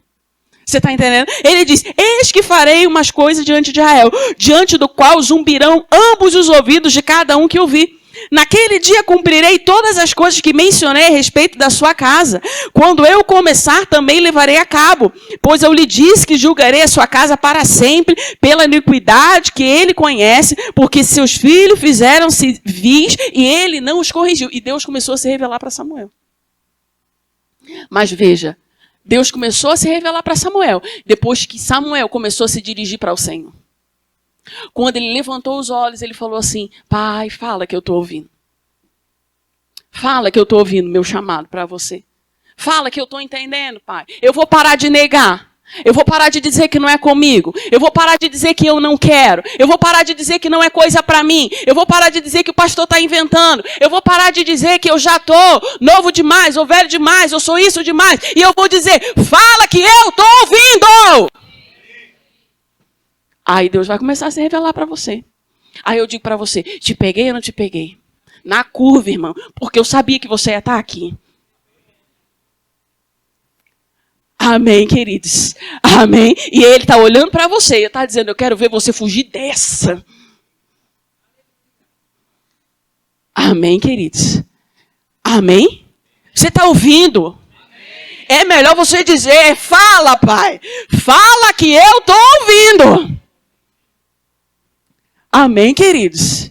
Você está entendendo? Ele diz, eis que farei umas coisas diante de Israel, diante do qual zumbirão ambos os ouvidos de cada um que ouvir. Naquele dia cumprirei todas as coisas que mencionei a respeito da sua casa. Quando eu começar, também levarei a cabo. Pois eu lhe disse que julgarei a sua casa para sempre, pela iniquidade que ele conhece, porque seus filhos fizeram-se vis e ele não os corrigiu. E Deus começou a se revelar para Samuel. Mas veja, Deus começou a se revelar para Samuel, depois que Samuel começou a se dirigir para o Senhor. Quando ele levantou os olhos, ele falou assim, pai, fala que eu estou ouvindo. Fala que eu estou ouvindo meu chamado para você. Fala que eu estou entendendo, pai. Eu vou parar de negar. Eu vou parar de dizer que não é comigo. Eu vou parar de dizer que eu não quero. Eu vou parar de dizer que não é coisa para mim. Eu vou parar de dizer que o pastor está inventando. Eu vou parar de dizer que eu já estou novo demais, ou velho demais, eu sou isso demais. E eu vou dizer, fala que eu estou ouvindo. Aí Deus vai começar a se revelar para você. Aí eu digo para você, te peguei ou não te peguei? Na curva, irmão, porque eu sabia que você ia estar aqui. Amém, queridos. Amém. E ele está olhando para você e está dizendo, eu quero ver você fugir dessa. Amém, queridos. Amém? Você está ouvindo? É melhor você dizer, fala, pai. Fala que eu estou ouvindo. Amém, queridos?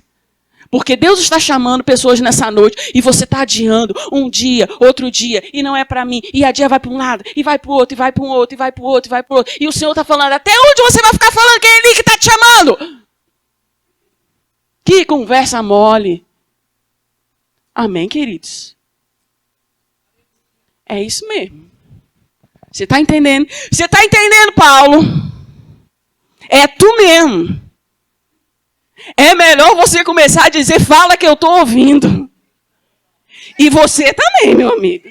Porque Deus está chamando pessoas nessa noite e você está adiando um dia, outro dia, e não é para mim. E a dia vai para um lado, e vai para o outro, e vai para um outro, e vai para o outro, e vai para o outro. E o Senhor está falando, até onde você vai ficar falando que é Ele que está te chamando? Que conversa mole. Amém, queridos? É isso mesmo. Você está entendendo? Você está entendendo, Paulo? É tu mesmo. É melhor você começar a dizer, fala que eu estou ouvindo. E você também, meu amigo.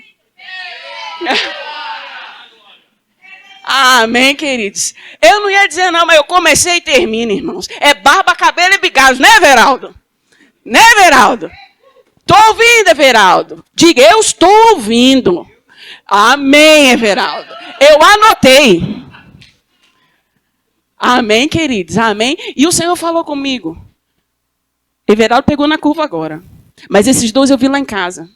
Amém, queridos. Eu não ia dizer não, mas eu comecei e termino, irmãos. É barba, cabelo e bigode, né, Everaldo? Né, Everaldo? Estou ouvindo, Everaldo. Diga, eu estou ouvindo. Amém, Everaldo. Eu anotei. Amém, queridos. Amém. E o Senhor falou comigo. Everaldo pegou na curva agora. Mas esses dois eu vi lá em casa.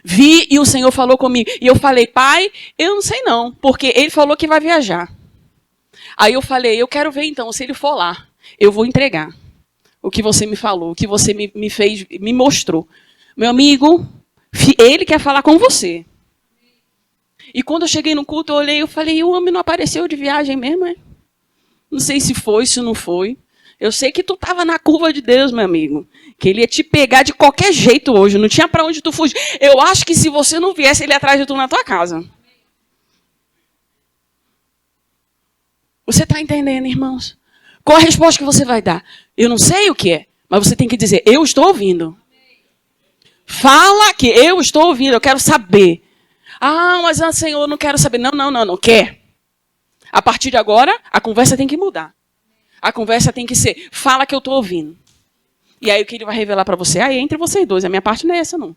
Vi e o Senhor falou comigo. E eu falei, pai, eu não sei não. Porque ele falou que vai viajar. Aí eu falei, eu quero ver então, se ele for lá, eu vou entregar o que você me falou, o que você me fez, me mostrou. Meu amigo, ele quer falar com você. E quando eu cheguei no culto, eu olhei e falei, o homem não apareceu de viagem mesmo, é? Não sei se foi, se não foi. Eu sei que tu estava na curva de Deus, meu amigo. Que ele ia te pegar de qualquer jeito hoje. Não tinha para onde tu fugir. Eu acho que se você não viesse, ele ia atrás de tu na tua casa. Você está entendendo, irmãos? Qual a resposta que você vai dar? Eu não sei o que é, mas você tem que dizer, eu estou ouvindo. Fala que eu estou ouvindo, eu quero saber. Ah, mas Senhor, eu não quero saber. Não quer. A partir de agora, a conversa tem que mudar. A conversa tem que ser, fala que eu estou ouvindo. E aí o que ele vai revelar para você? Aí é entre vocês dois, a minha parte não é essa, não.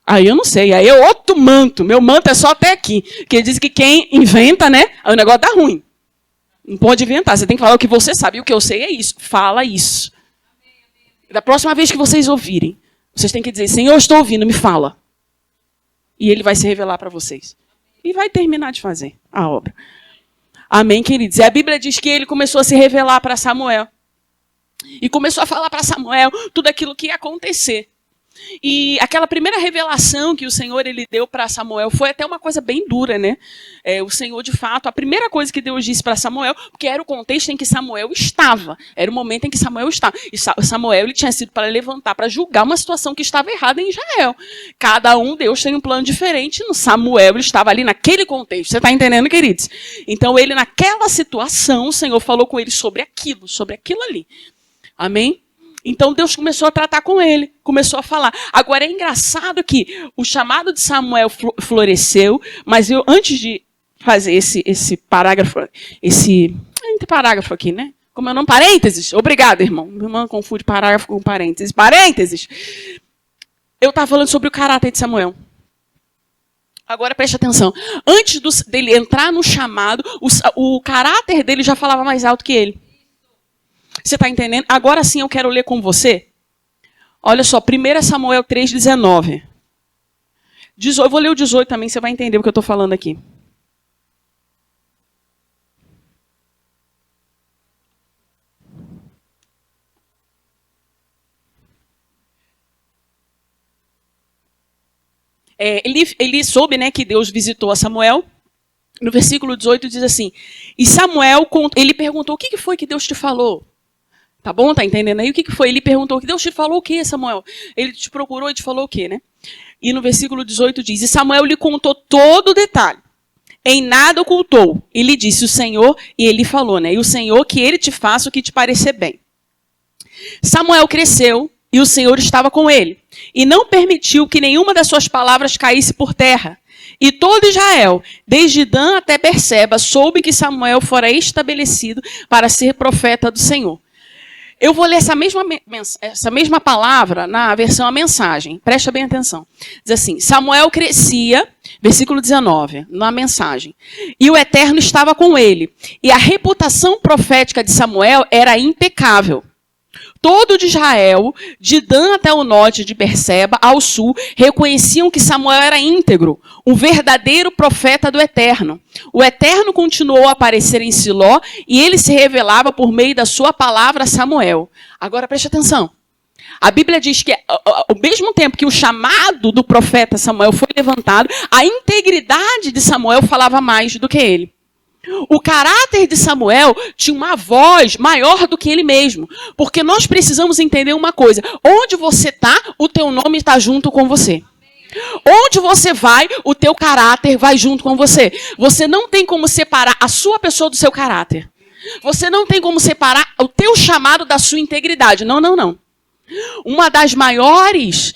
Aí eu não sei, aí é outro manto. Meu manto é só até aqui. Que ele diz que quem inventa, né? Aí o negócio dá ruim. Não pode inventar, você tem que falar o que você sabe. E o que eu sei é isso. Fala isso. Da próxima vez que vocês ouvirem, vocês têm que dizer, Senhor, eu estou ouvindo, me fala. E ele vai se revelar para vocês. E vai terminar de fazer a obra. Amém, queridos? E a Bíblia diz que ele começou a se revelar para Samuel. E começou a falar para Samuel tudo aquilo que ia acontecer. E aquela primeira revelação que o Senhor ele deu para Samuel foi até uma coisa bem dura, né? O Senhor, de fato, a primeira coisa que Deus disse para Samuel, porque era o contexto em que Samuel estava. Era o momento em que Samuel estava. E Samuel ele tinha sido para levantar, para julgar uma situação que estava errada em Israel. Cada um, Deus tem um plano diferente. No Samuel, ele estava ali naquele contexto. Você está entendendo, queridos? Então, ele naquela situação, o Senhor falou com ele sobre aquilo ali. Amém? Então Deus começou a tratar com ele, começou a falar. Agora é engraçado que o chamado de Samuel floresceu, mas eu, antes de fazer esse parágrafo, entre parágrafo aqui, né? Como é o nome? Parênteses. Obrigado, irmão. Meu irmão confunde parágrafo com parênteses. Parênteses. Eu estava falando sobre o caráter de Samuel. Agora preste atenção. Antes dele entrar no chamado, o caráter dele já falava mais alto que ele. Você está entendendo? Agora sim eu quero ler com você. Olha só, 1 Samuel 3,19. Eu vou ler o 18 também, você vai entender o que eu estou falando aqui. Ele soube, né, que Deus visitou a Samuel. No versículo 18 diz assim, e Samuel, ele perguntou, o que foi que Deus te falou? Tá bom? Tá entendendo aí? O que foi? Ele perguntou, Deus te falou o quê, Samuel? Ele te procurou e te falou o quê, né? E no versículo 18 diz, e Samuel lhe contou todo o detalhe. Em nada ocultou. E lhe disse o Senhor, e ele falou, né? E o Senhor que ele te faça o que te parecer bem. Samuel cresceu, e o Senhor estava com ele. E não permitiu que nenhuma das suas palavras caísse por terra. E todo Israel, desde Dan até Berseba, soube que Samuel fora estabelecido para ser profeta do Senhor. Eu vou ler essa mesma palavra na versão A Mensagem. Presta bem atenção. Diz assim, Samuel crescia, versículo 19, na Mensagem. E o Eterno estava com ele. E a reputação profética de Samuel era impecável. Todo de Israel, de Dan até o norte, de Berseba ao sul, reconheciam que Samuel era íntegro, um verdadeiro profeta do Eterno. O Eterno continuou a aparecer em Siló e ele se revelava por meio da sua palavra a Samuel. Agora preste atenção. A Bíblia diz que ao mesmo tempo que o chamado do profeta Samuel foi levantado, a integridade de Samuel falava mais do que ele. O caráter de Samuel tinha uma voz maior do que ele mesmo. Porque nós precisamos entender uma coisa. Onde você está, o teu nome está junto com você. Onde você vai, o teu caráter vai junto com você. Você não tem como separar a sua pessoa do seu caráter. Você não tem como separar o teu chamado da sua integridade. Não, não, não. Uma das maiores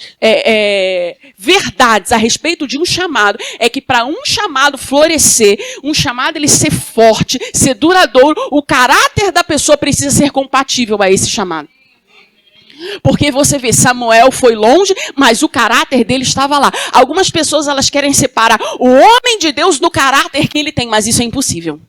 verdades a respeito de um chamado é que para um chamado florescer, um chamado ele ser forte, ser duradouro, o caráter da pessoa precisa ser compatível a esse chamado. Porque você vê, Samuel foi longe, mas o caráter dele estava lá. Algumas pessoas elas querem separar o homem de Deus do caráter que ele tem, mas isso é impossível.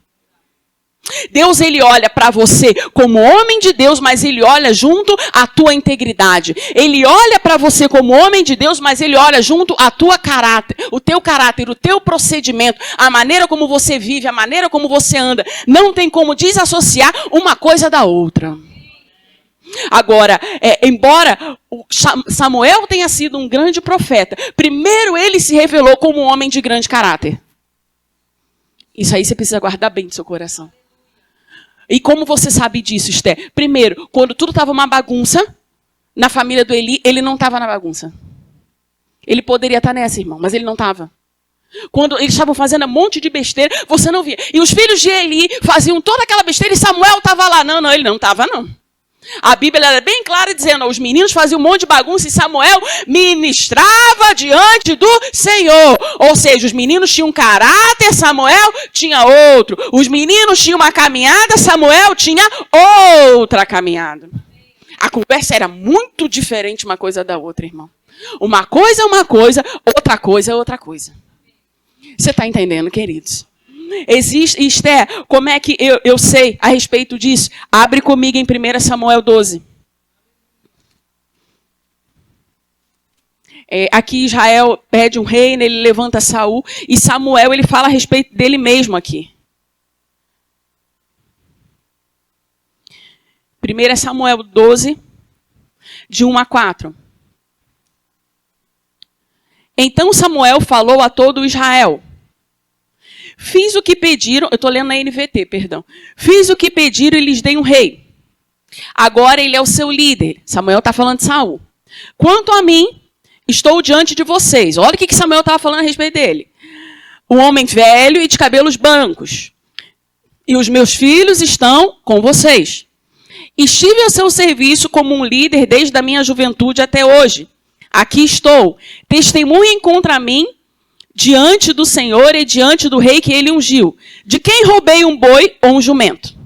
Deus, ele olha para você como homem de Deus, mas ele olha junto à tua integridade. Ele olha para você como homem de Deus, mas ele olha junto à tua caráter, o teu procedimento, a maneira como você vive, a maneira como você anda. Não tem como desassociar uma coisa da outra. Agora, embora Samuel tenha sido um grande profeta, primeiro ele se revelou como um homem de grande caráter. Isso aí você precisa guardar bem no seu coração. E como você sabe disso, Esther? Primeiro, quando tudo estava uma bagunça, na família do Eli, ele não estava na bagunça. Ele poderia estar nessa, irmão, mas ele não estava. Quando eles estavam fazendo um monte de besteira, você não via. E os filhos de Eli faziam toda aquela besteira e Samuel estava lá. Não, ele não estava, não. A Bíblia era bem clara dizendo, os meninos faziam um monte de bagunça e Samuel ministrava diante do Senhor. Ou seja, os meninos tinham um caráter, Samuel tinha outro. Os meninos tinham uma caminhada, Samuel tinha outra caminhada. A conversa era muito diferente uma coisa da outra, irmão. Uma coisa é uma coisa, outra coisa é outra coisa. Você está entendendo, queridos? Existe, Esther, como é que eu sei a respeito disso? Abre comigo em 1 Samuel 12. Aqui Israel pede um rei, ele levanta Saul, e Samuel ele fala a respeito dele mesmo aqui. 1 Samuel 12, de 1 a 4. Então Samuel falou a todo Israel. Fiz o que pediram, eu estou lendo na NVT, perdão. Fiz o que pediram e lhes dei um rei. Agora ele é o seu líder. Samuel está falando de Saul. Quanto a mim, estou diante de vocês. Olha o que Samuel estava falando a respeito dele. Um homem velho e de cabelos brancos. E os meus filhos estão com vocês. Estive ao seu serviço como um líder desde a minha juventude até hoje. Aqui estou. Testemunhem contra mim diante do Senhor e diante do rei que ele ungiu. De quem roubei um boi ou um jumento?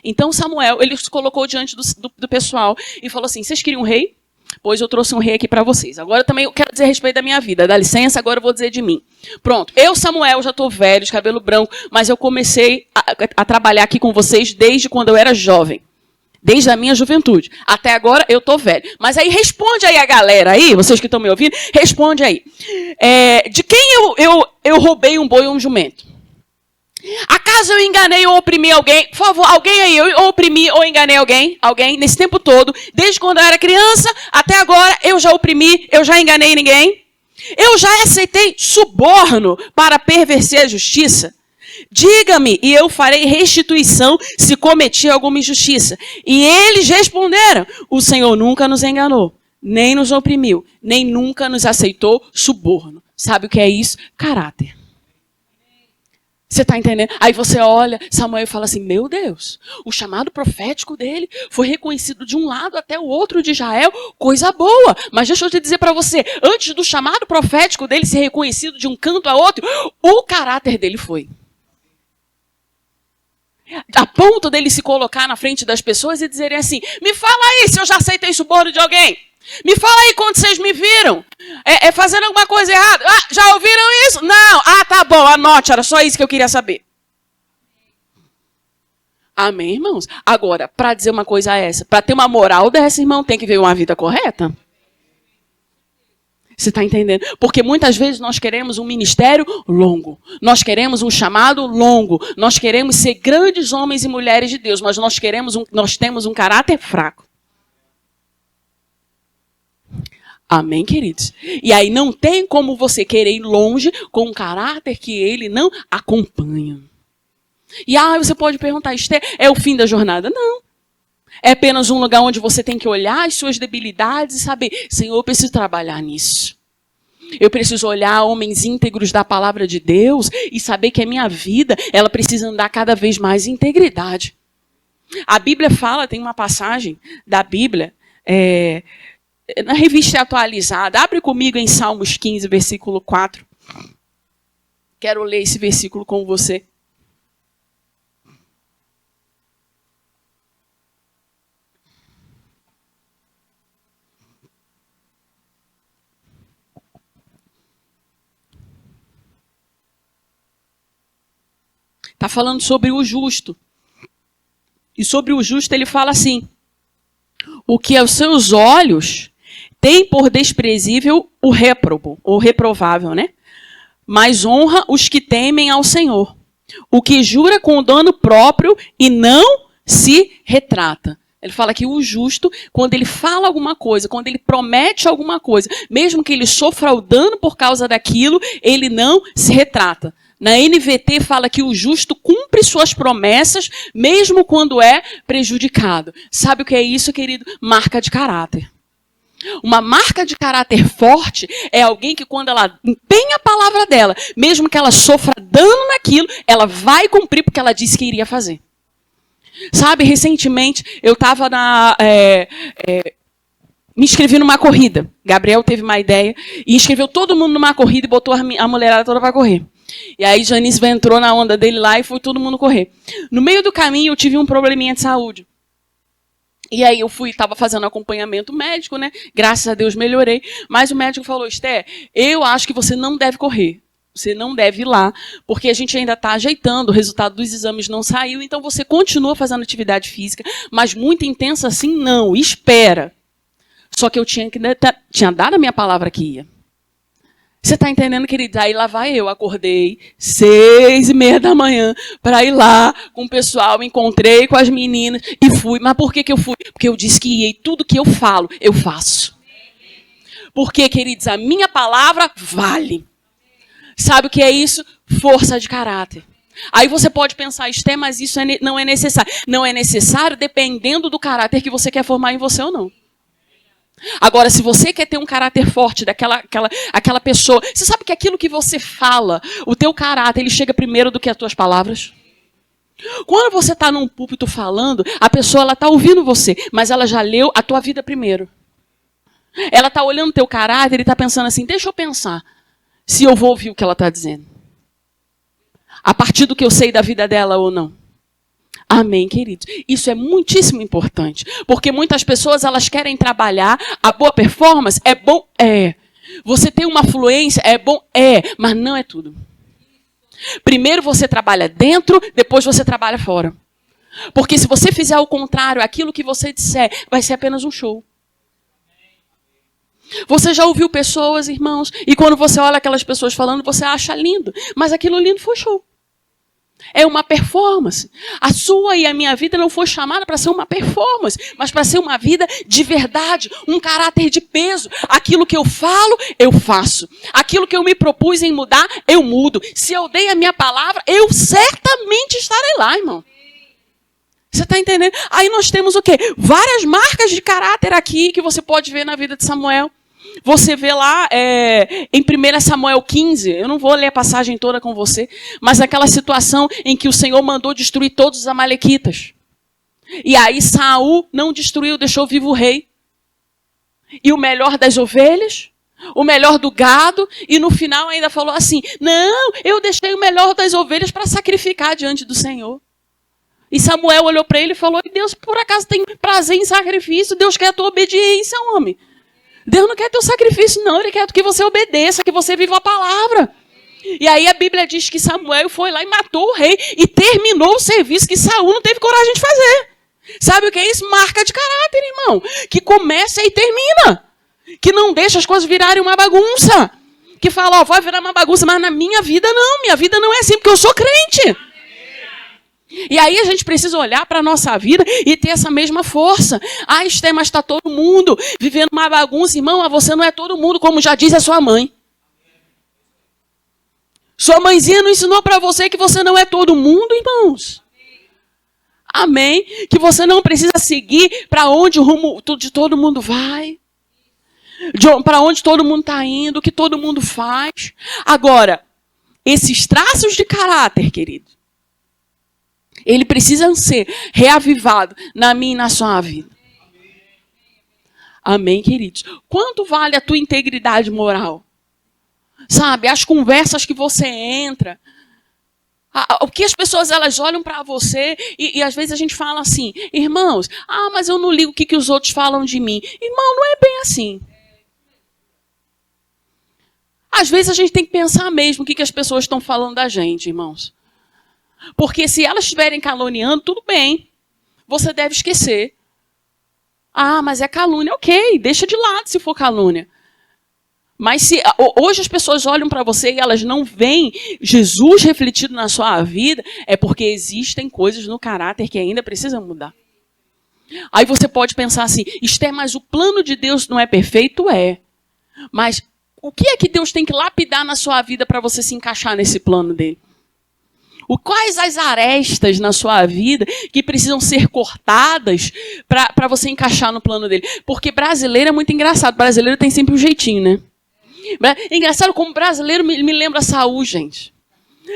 Então Samuel, ele se colocou diante do pessoal e falou assim, vocês queriam um rei? Pois eu trouxe um rei aqui para vocês. Agora também eu quero dizer a respeito da minha vida. Dá licença, agora eu vou dizer de mim. Pronto, eu, Samuel, já estou velho, de cabelo branco, mas eu comecei a trabalhar aqui com vocês desde quando eu era jovem. Desde a minha juventude. Até agora eu estou velho. Mas aí responde aí a galera aí, vocês que estão me ouvindo, responde aí. De quem eu roubei um boi ou um jumento? Acaso eu enganei ou oprimi alguém? Por favor, alguém aí, eu oprimi ou enganei alguém? Alguém, nesse tempo todo, desde quando eu era criança, até agora, eu já oprimi, eu já enganei ninguém? Eu já aceitei suborno para perverter a justiça? Diga-me, e eu farei restituição se cometi alguma injustiça. E eles responderam, o Senhor nunca nos enganou, nem nos oprimiu, nem nunca nos aceitou suborno. Sabe o que é isso? Caráter. Você está entendendo? Aí você olha, Samuel e fala assim, meu Deus, o chamado profético dele foi reconhecido de um lado até o outro de Israel, coisa boa. Mas deixa eu te dizer para você, antes do chamado profético dele ser reconhecido de um canto a outro, o caráter dele foi. A ponto dele se colocar na frente das pessoas e dizerem assim, me fala aí se eu já aceitei suborno de alguém. Me fala aí quando vocês me viram fazendo alguma coisa errada. Ah, já ouviram isso? Não. Ah, tá bom, anote, era só isso que eu queria saber. Amém, irmãos? Agora, para dizer uma coisa essa, para ter uma moral dessa, irmão, tem que ver uma vida correta. Você está entendendo? Porque muitas vezes nós queremos um ministério longo. Nós queremos um chamado longo. Nós queremos ser grandes homens e mulheres de Deus, mas nós temos um caráter fraco. Amém, queridos? E aí não tem como você querer ir longe com um caráter que ele não acompanha. E você pode perguntar, Esther, é o fim da jornada? Não. É apenas um lugar onde você tem que olhar as suas debilidades e saber, Senhor, eu preciso trabalhar nisso. Eu preciso olhar homens íntegros da palavra de Deus e saber que a minha vida, ela precisa andar cada vez mais em integridade. A Bíblia fala, tem uma passagem da Bíblia, na revista atualizada. Abre comigo em Salmos 15, versículo 4. Quero ler esse versículo com você. Está falando sobre o justo. E sobre o justo ele fala assim: o que aos seus olhos tem por desprezível o réprobo, ou reprovável, né? Mas honra os que temem ao Senhor. O que jura com dano próprio e não se retrata. Ele fala que o justo, quando ele fala alguma coisa, quando ele promete alguma coisa, mesmo que ele sofra o dano por causa daquilo, ele não se retrata. Na NVT fala que o justo cumpre suas promessas, mesmo quando é prejudicado. Sabe o que é isso, querido? Marca de caráter. Uma marca de caráter forte é alguém que, quando ela empenha a palavra dela, mesmo que ela sofra dano naquilo, ela vai cumprir porque ela disse que iria fazer. Sabe, recentemente eu estava me inscrevi numa corrida. Gabriel teve uma ideia e inscreveu todo mundo numa corrida e botou a mulherada toda para correr. E aí Janice entrou na onda dele lá e foi todo mundo correr. No meio do caminho eu tive um probleminha de saúde. E aí eu estava fazendo acompanhamento médico, né? Graças a Deus melhorei. Mas o médico falou: Esté, eu acho que você não deve correr. Você não deve ir lá, porque a gente ainda está ajeitando, o resultado dos exames não saiu, então você continua fazendo atividade física, mas muito intensa assim, não, espera. Só que eu tinha dado a minha palavra que ia. Você está entendendo, querido? Aí lá vai eu, acordei 6:30 da manhã para ir lá com o pessoal, encontrei com as meninas e fui. Mas por que eu fui? Porque eu disse que ia e tudo que eu falo, eu faço. Porque, queridos, a minha palavra vale. Sabe o que é isso? Força de caráter. Aí você pode pensar: Esté, mas isso não é necessário. Não é necessário dependendo do caráter que você quer formar em você ou não. Agora, se você quer ter um caráter forte daquela pessoa, você sabe que aquilo que você fala, o teu caráter, ele chega primeiro do que as tuas palavras? Quando você está num púlpito falando, a pessoa está ouvindo você, mas ela já leu a tua vida primeiro. Ela está olhando o teu caráter e está pensando assim: deixa eu pensar se eu vou ouvir o que ela está dizendo. A partir do que eu sei da vida dela ou não. Amém, queridos? Isso é muitíssimo importante. Porque muitas pessoas, elas querem trabalhar. A boa performance é bom? É. Você tem uma fluência? É bom? É. Mas não é tudo. Primeiro você trabalha dentro, depois você trabalha fora. Porque se você fizer o contrário, aquilo que você disser vai ser apenas um show. Você já ouviu pessoas, irmãos, e quando você olha aquelas pessoas falando, você acha lindo. Mas aquilo lindo foi show. É uma performance. A sua e a minha vida não foi chamada para ser uma performance, mas para ser uma vida de verdade, um caráter de peso. Aquilo que eu falo, eu faço. Aquilo que eu me propus em mudar, eu mudo. Se eu dei a minha palavra, eu certamente estarei lá, irmão. Você está entendendo? Aí nós temos o quê? Várias marcas de caráter aqui que você pode ver na vida de Samuel. Você vê lá em 1 Samuel 15, eu não vou ler a passagem toda com você, mas aquela situação em que o Senhor mandou destruir todos os amalequitas. E aí Saul não destruiu, deixou vivo o rei. E o melhor das ovelhas, o melhor do gado, e no final ainda falou assim: não, eu deixei o melhor das ovelhas para sacrificar diante do Senhor. E Samuel olhou para ele e falou: Deus por acaso tem prazer em sacrifício? Deus quer a tua obediência, homem. Deus não quer teu sacrifício, não. Ele quer que você obedeça, que você viva a palavra. E aí a Bíblia diz que Samuel foi lá e matou o rei e terminou o serviço que Saul não teve coragem de fazer. Sabe o que é isso? Marca de caráter, irmão. Que começa e termina. Que não deixa as coisas virarem uma bagunça. Que fala: vai virar uma bagunça, mas na minha vida não. Minha vida não é assim, porque eu sou crente. E aí a gente precisa olhar para a nossa vida e ter essa mesma força. Ah, Esté, mas está todo mundo vivendo uma bagunça. Irmão, mas você não é todo mundo, como já diz a sua mãe. Sua mãezinha não ensinou para você que você não é todo mundo, irmãos? Amém? Que você não precisa seguir para onde o rumo de todo mundo vai. para onde todo mundo está indo, o que todo mundo faz. Agora, esses traços de caráter, querido, ele precisa ser reavivado na minha e na sua vida. Amém, queridos? Quanto vale a tua integridade moral? Sabe, as conversas que você entra, o que as pessoas elas olham para você e às vezes a gente fala assim, irmãos, mas eu não ligo o que os outros falam de mim. Irmão, não é bem assim. Às vezes a gente tem que pensar mesmo o que as pessoas estão falando da gente, irmãos. Porque se elas estiverem caluniando, tudo bem. Você deve esquecer. Mas é calúnia. Ok, deixa de lado se for calúnia. Mas se hoje as pessoas olham para você e elas não veem Jesus refletido na sua vida, é porque existem coisas no caráter que ainda precisam mudar. Aí você pode pensar assim, Esther, mas o plano de Deus não é perfeito? É. Mas o que é que Deus tem que lapidar na sua vida para você se encaixar nesse plano dele? Quais as arestas na sua vida que precisam ser cortadas para você encaixar no plano dele? Porque brasileiro é muito engraçado. Brasileiro tem sempre um jeitinho, né? É engraçado como brasileiro me lembra Saul, gente.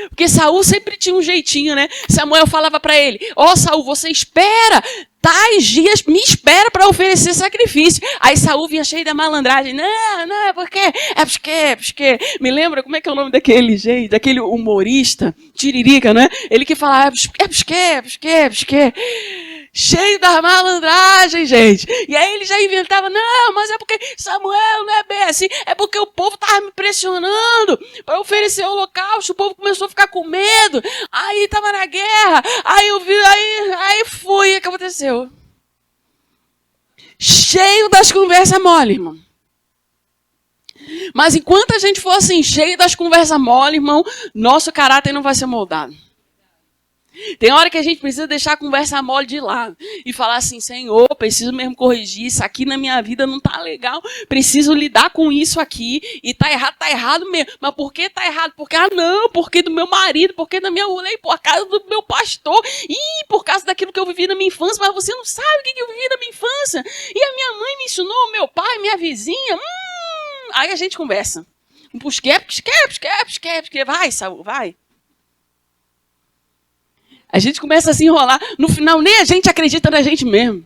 Porque Saul sempre tinha um jeitinho, né? Samuel falava para ele, Saul, você espera tais dias, me espera para oferecer sacrifício. Aí Saul vinha cheio da malandragem. Não, é porque... Me lembra, como é que é o nome daquele gente, daquele humorista, Tiririca, né? Ele que falava, é porque... Cheio da malandragem, gente. E aí ele já inventava, não, mas é porque Samuel não é bem assim, é porque o povo estava me pressionando para oferecer holocausto, o povo começou a ficar com medo, aí estava na guerra, aí eu vi, aí foi, o que aconteceu? Cheio das conversas mole, irmão. Mas enquanto a gente for assim, cheio das conversas mole, irmão, nosso caráter não vai ser moldado. Tem hora que a gente precisa deixar a conversa mole de lado e falar assim, Senhor, preciso mesmo corrigir, isso aqui na minha vida não tá legal, preciso lidar com isso aqui, e tá errado mesmo. Mas por que tá errado? Porque, não, porque do meu marido, porque da minha mulher, por causa do meu pastor, por causa daquilo que eu vivi na minha infância, mas você não sabe o que eu vivi na minha infância. E a minha mãe me ensinou, meu pai, minha vizinha, Aí a gente conversa. Vai, Saul, vai. A gente começa a se enrolar. No final, nem a gente acredita na gente mesmo.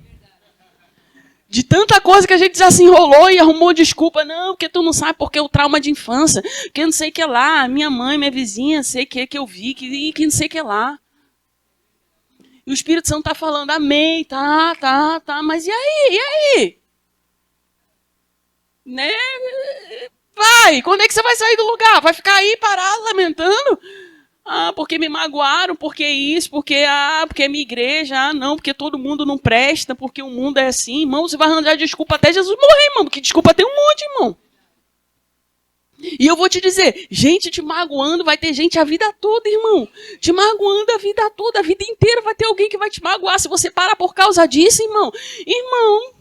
De tanta coisa que a gente já se enrolou e arrumou desculpa. Não, porque tu não sabe porque o trauma de infância. Porque não sei o que lá. Minha mãe, minha vizinha, sei o que eu vi. Que não sei o que lá. E o Espírito Santo está falando, amém, tá. Mas e aí? Né? Vai, quando é que você vai sair do lugar? Vai ficar aí parado, lamentando? Porque me magoaram, porque isso, porque é minha igreja, não, porque todo mundo não presta, porque o mundo é assim. Irmão, você vai arranjar desculpa até Jesus morrer, irmão, porque desculpa tem um monte, irmão. E eu vou te dizer, gente te magoando, vai ter gente a vida toda, irmão. Te magoando a vida toda, a vida inteira vai ter alguém que vai te magoar. Se você parar por causa disso, irmão,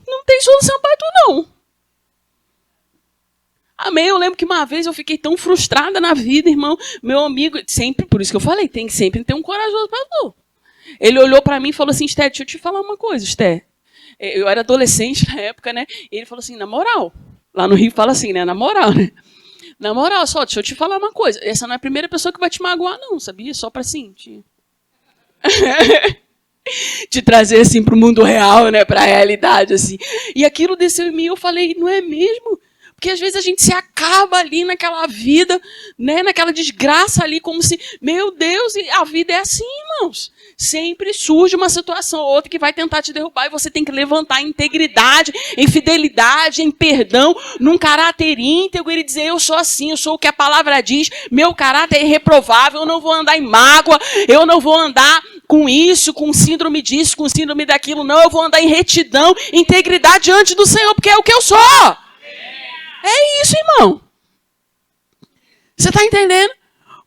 não tem solução para tu, não. Amém, eu lembro que uma vez eu fiquei tão frustrada na vida, irmão. Meu amigo, sempre, por isso que eu falei, tem que sempre ter um corajoso pastor. Ele olhou para mim e falou assim, Esther, deixa eu te falar uma coisa, Esther. Eu era adolescente na época, né? E ele falou assim, na moral. Lá no Rio fala assim, né? Na moral, né? Na moral, só, deixa eu te falar uma coisa. Essa não é a primeira pessoa que vai te magoar, não, sabia? Só para assim, te trazer assim pro mundo real, né? Pra realidade, assim. E aquilo desceu em mim, eu falei, não é mesmo? Porque às vezes a gente se acaba ali naquela vida, né, naquela desgraça ali, como se, meu Deus, a vida é assim, irmãos. Sempre surge uma situação ou outra que vai tentar te derrubar e você tem que levantar em integridade, em fidelidade, em perdão, num caráter íntegro e dizer, eu sou assim, eu sou o que a palavra diz, meu caráter é irreprovável, eu não vou andar em mágoa, eu não vou andar com isso, com síndrome disso, com síndrome daquilo, não, eu vou andar em retidão, integridade diante do Senhor, porque é o que eu sou. É isso, irmão. Você está entendendo?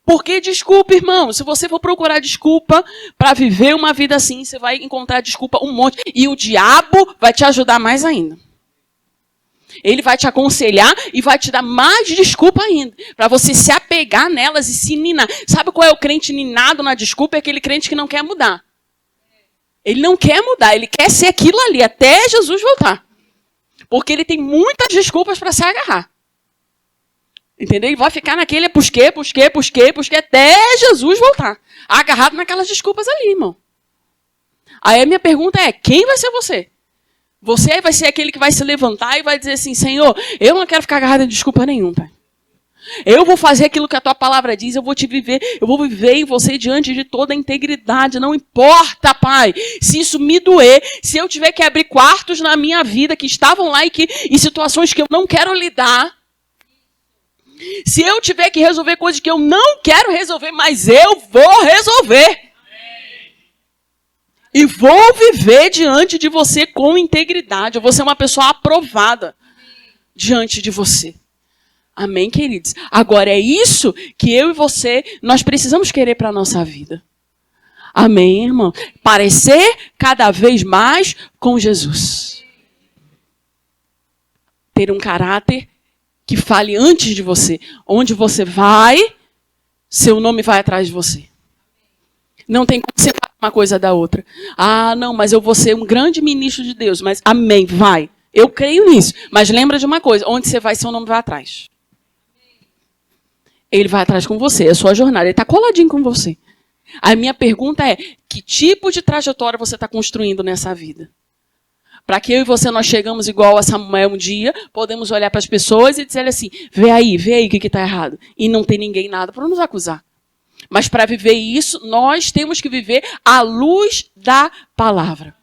Porque desculpa, irmão. Se você for procurar desculpa para viver uma vida assim, você vai encontrar desculpa um monte. E o diabo vai te ajudar mais ainda. Ele vai te aconselhar e vai te dar mais desculpa ainda. Para você se apegar nelas e se ninar. Sabe qual é o crente ninado na desculpa? É aquele crente que não quer mudar. Ele não quer mudar. Ele quer ser aquilo ali até Jesus voltar. Porque ele tem muitas desculpas para se agarrar. Entendeu? Ele vai ficar naquele busquê, até Jesus voltar. Agarrado naquelas desculpas ali, irmão. Aí a minha pergunta é, quem vai ser você? Você vai ser aquele que vai se levantar e vai dizer assim, Senhor, eu não quero ficar agarrado em desculpa nenhuma, Pai. Eu vou fazer aquilo que a tua palavra diz, eu vou viver em você diante de toda a integridade, não importa, Pai, se isso me doer, se eu tiver que abrir quartos na minha vida que estavam lá e situações que eu não quero lidar, se eu tiver que resolver coisas que eu não quero resolver, mas eu vou resolver. E vou viver diante de você com integridade, eu vou ser uma pessoa aprovada diante de você. Amém, queridos? Agora, é isso que eu e você, nós precisamos querer para a nossa vida. Amém, irmão? Parecer cada vez mais com Jesus. Ter um caráter que fale antes de você. Onde você vai, seu nome vai atrás de você. Não tem como separar uma coisa da outra. Ah, não, mas eu vou ser um grande ministro de Deus. Mas amém, vai. Eu creio nisso. Mas lembra de uma coisa, onde você vai, seu nome vai atrás. Ele vai atrás com você, é a sua jornada. Ele está coladinho com você. A minha pergunta é, que tipo de trajetória você está construindo nessa vida? Para que eu e você nós chegamos igual a Samuel um dia, podemos olhar para as pessoas e dizer assim, vê aí o que está errado. E não tem ninguém nada para nos acusar. Mas para viver isso, nós temos que viver à luz da palavra.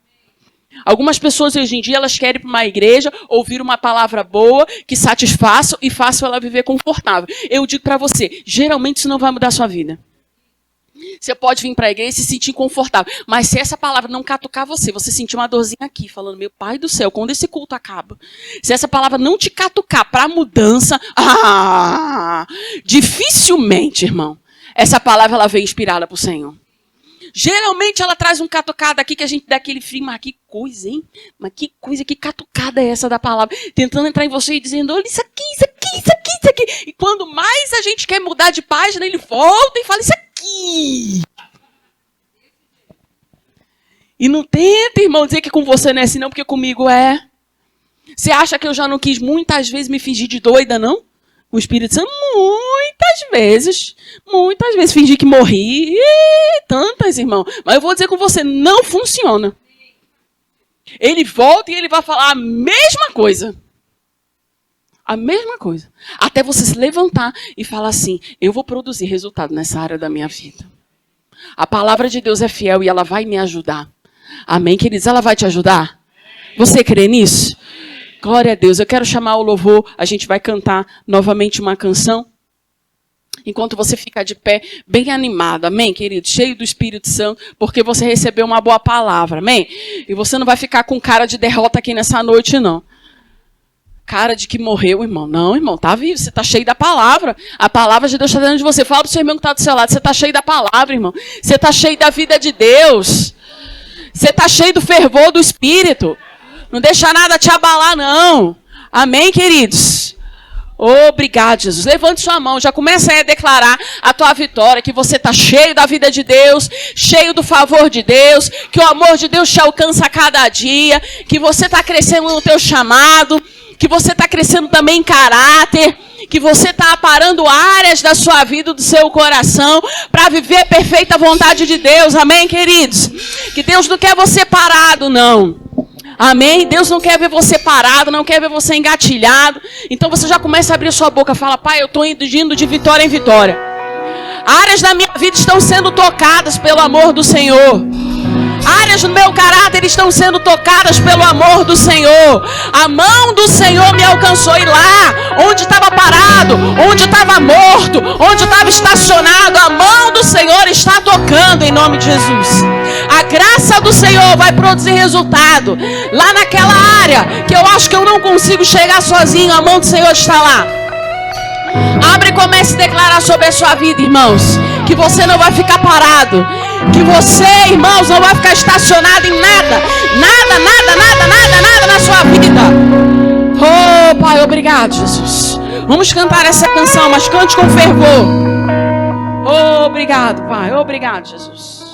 Algumas pessoas hoje em dia, elas querem ir para uma igreja, ouvir uma palavra boa, que satisfaça e faça ela viver confortável. Eu digo para você, geralmente isso não vai mudar a sua vida. Você pode vir para a igreja e se sentir confortável. Mas se essa palavra não catucar você, você sentir uma dorzinha aqui, falando, meu pai do céu, quando esse culto acaba? Se essa palavra não te catucar para mudança, dificilmente, irmão, essa palavra ela veio inspirada por Senhor. Geralmente ela traz um catucado aqui que a gente dá aquele frio, mas que coisa, hein? Mas que coisa, que catucada é essa da palavra? Tentando entrar em você e dizendo, olha isso aqui. E quando mais a gente quer mudar de página, ele volta e fala isso aqui. E não tenta, irmão, dizer que com você não é assim não, porque comigo é. Você acha que eu já não quis muitas vezes me fingir de doida, não? O Espírito Santo, muitas vezes, fingi que morri, tantas, irmão. Mas eu vou dizer com você, não funciona. Ele volta e ele vai falar a mesma coisa. A mesma coisa. Até você se levantar e falar assim, eu vou produzir resultado nessa área da minha vida. A palavra de Deus é fiel e ela vai me ajudar. Amém, queridos? Ela vai te ajudar? Você crê nisso? Glória a Deus. Eu quero chamar o louvor. A gente vai cantar novamente uma canção. Enquanto você fica de pé, bem animado. Amém, querido? Cheio do Espírito Santo. Porque você recebeu uma boa palavra. Amém? E você não vai ficar com cara de derrota aqui nessa noite, não. Cara de que morreu, irmão. Não, irmão. Tá vivo. Você tá cheio da palavra. A palavra de Deus está dentro de você. Fala pro seu irmão que está do seu lado. Você tá cheio da palavra, irmão. Você tá cheio da vida de Deus. Você tá cheio do fervor do Espírito. Não deixa nada te abalar, não. Amém, queridos? Obrigado, Jesus. Levante sua mão. Já começa aí a declarar a tua vitória. Que você está cheio da vida de Deus. Cheio do favor de Deus. Que o amor de Deus te alcança a cada dia. Que você está crescendo no teu chamado. Que você está crescendo também em caráter. Que você está aparando áreas da sua vida, do seu coração, para viver a perfeita vontade de Deus. Amém, queridos? Que Deus não quer você parado, não. Amém? Deus não quer ver você parado, não quer ver você engatilhado. Então você já começa a abrir sua boca e fala, pai, eu estou indo de vitória em vitória. Áreas da minha vida estão sendo tocadas pelo amor do Senhor. Áreas do meu caráter estão sendo tocadas pelo amor do Senhor. A mão do Senhor me alcançou. E lá, onde estava parado, onde estava morto, onde estava estacionado, a mão do Senhor está tocando em nome de Jesus. A graça do Senhor vai produzir resultado. Lá naquela área que eu acho que eu não consigo chegar sozinho, a mão do Senhor está lá. Abre e comece a declarar sobre a sua vida, irmãos. Que você não vai ficar parado. Que você, irmãos, não vai ficar estacionado em nada. Nada na sua vida. Oh, Pai, obrigado, Jesus. Vamos cantar essa canção, mas cante com fervor. Oh, obrigado, Pai. Obrigado, Jesus.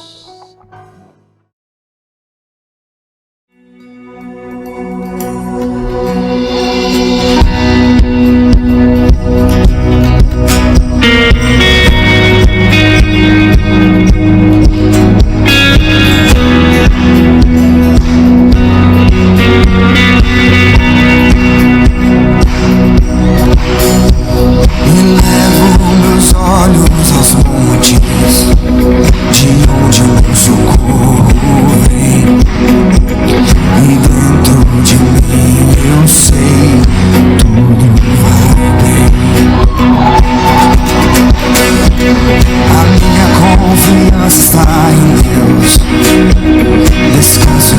A minha confiança está em Deus. Descanso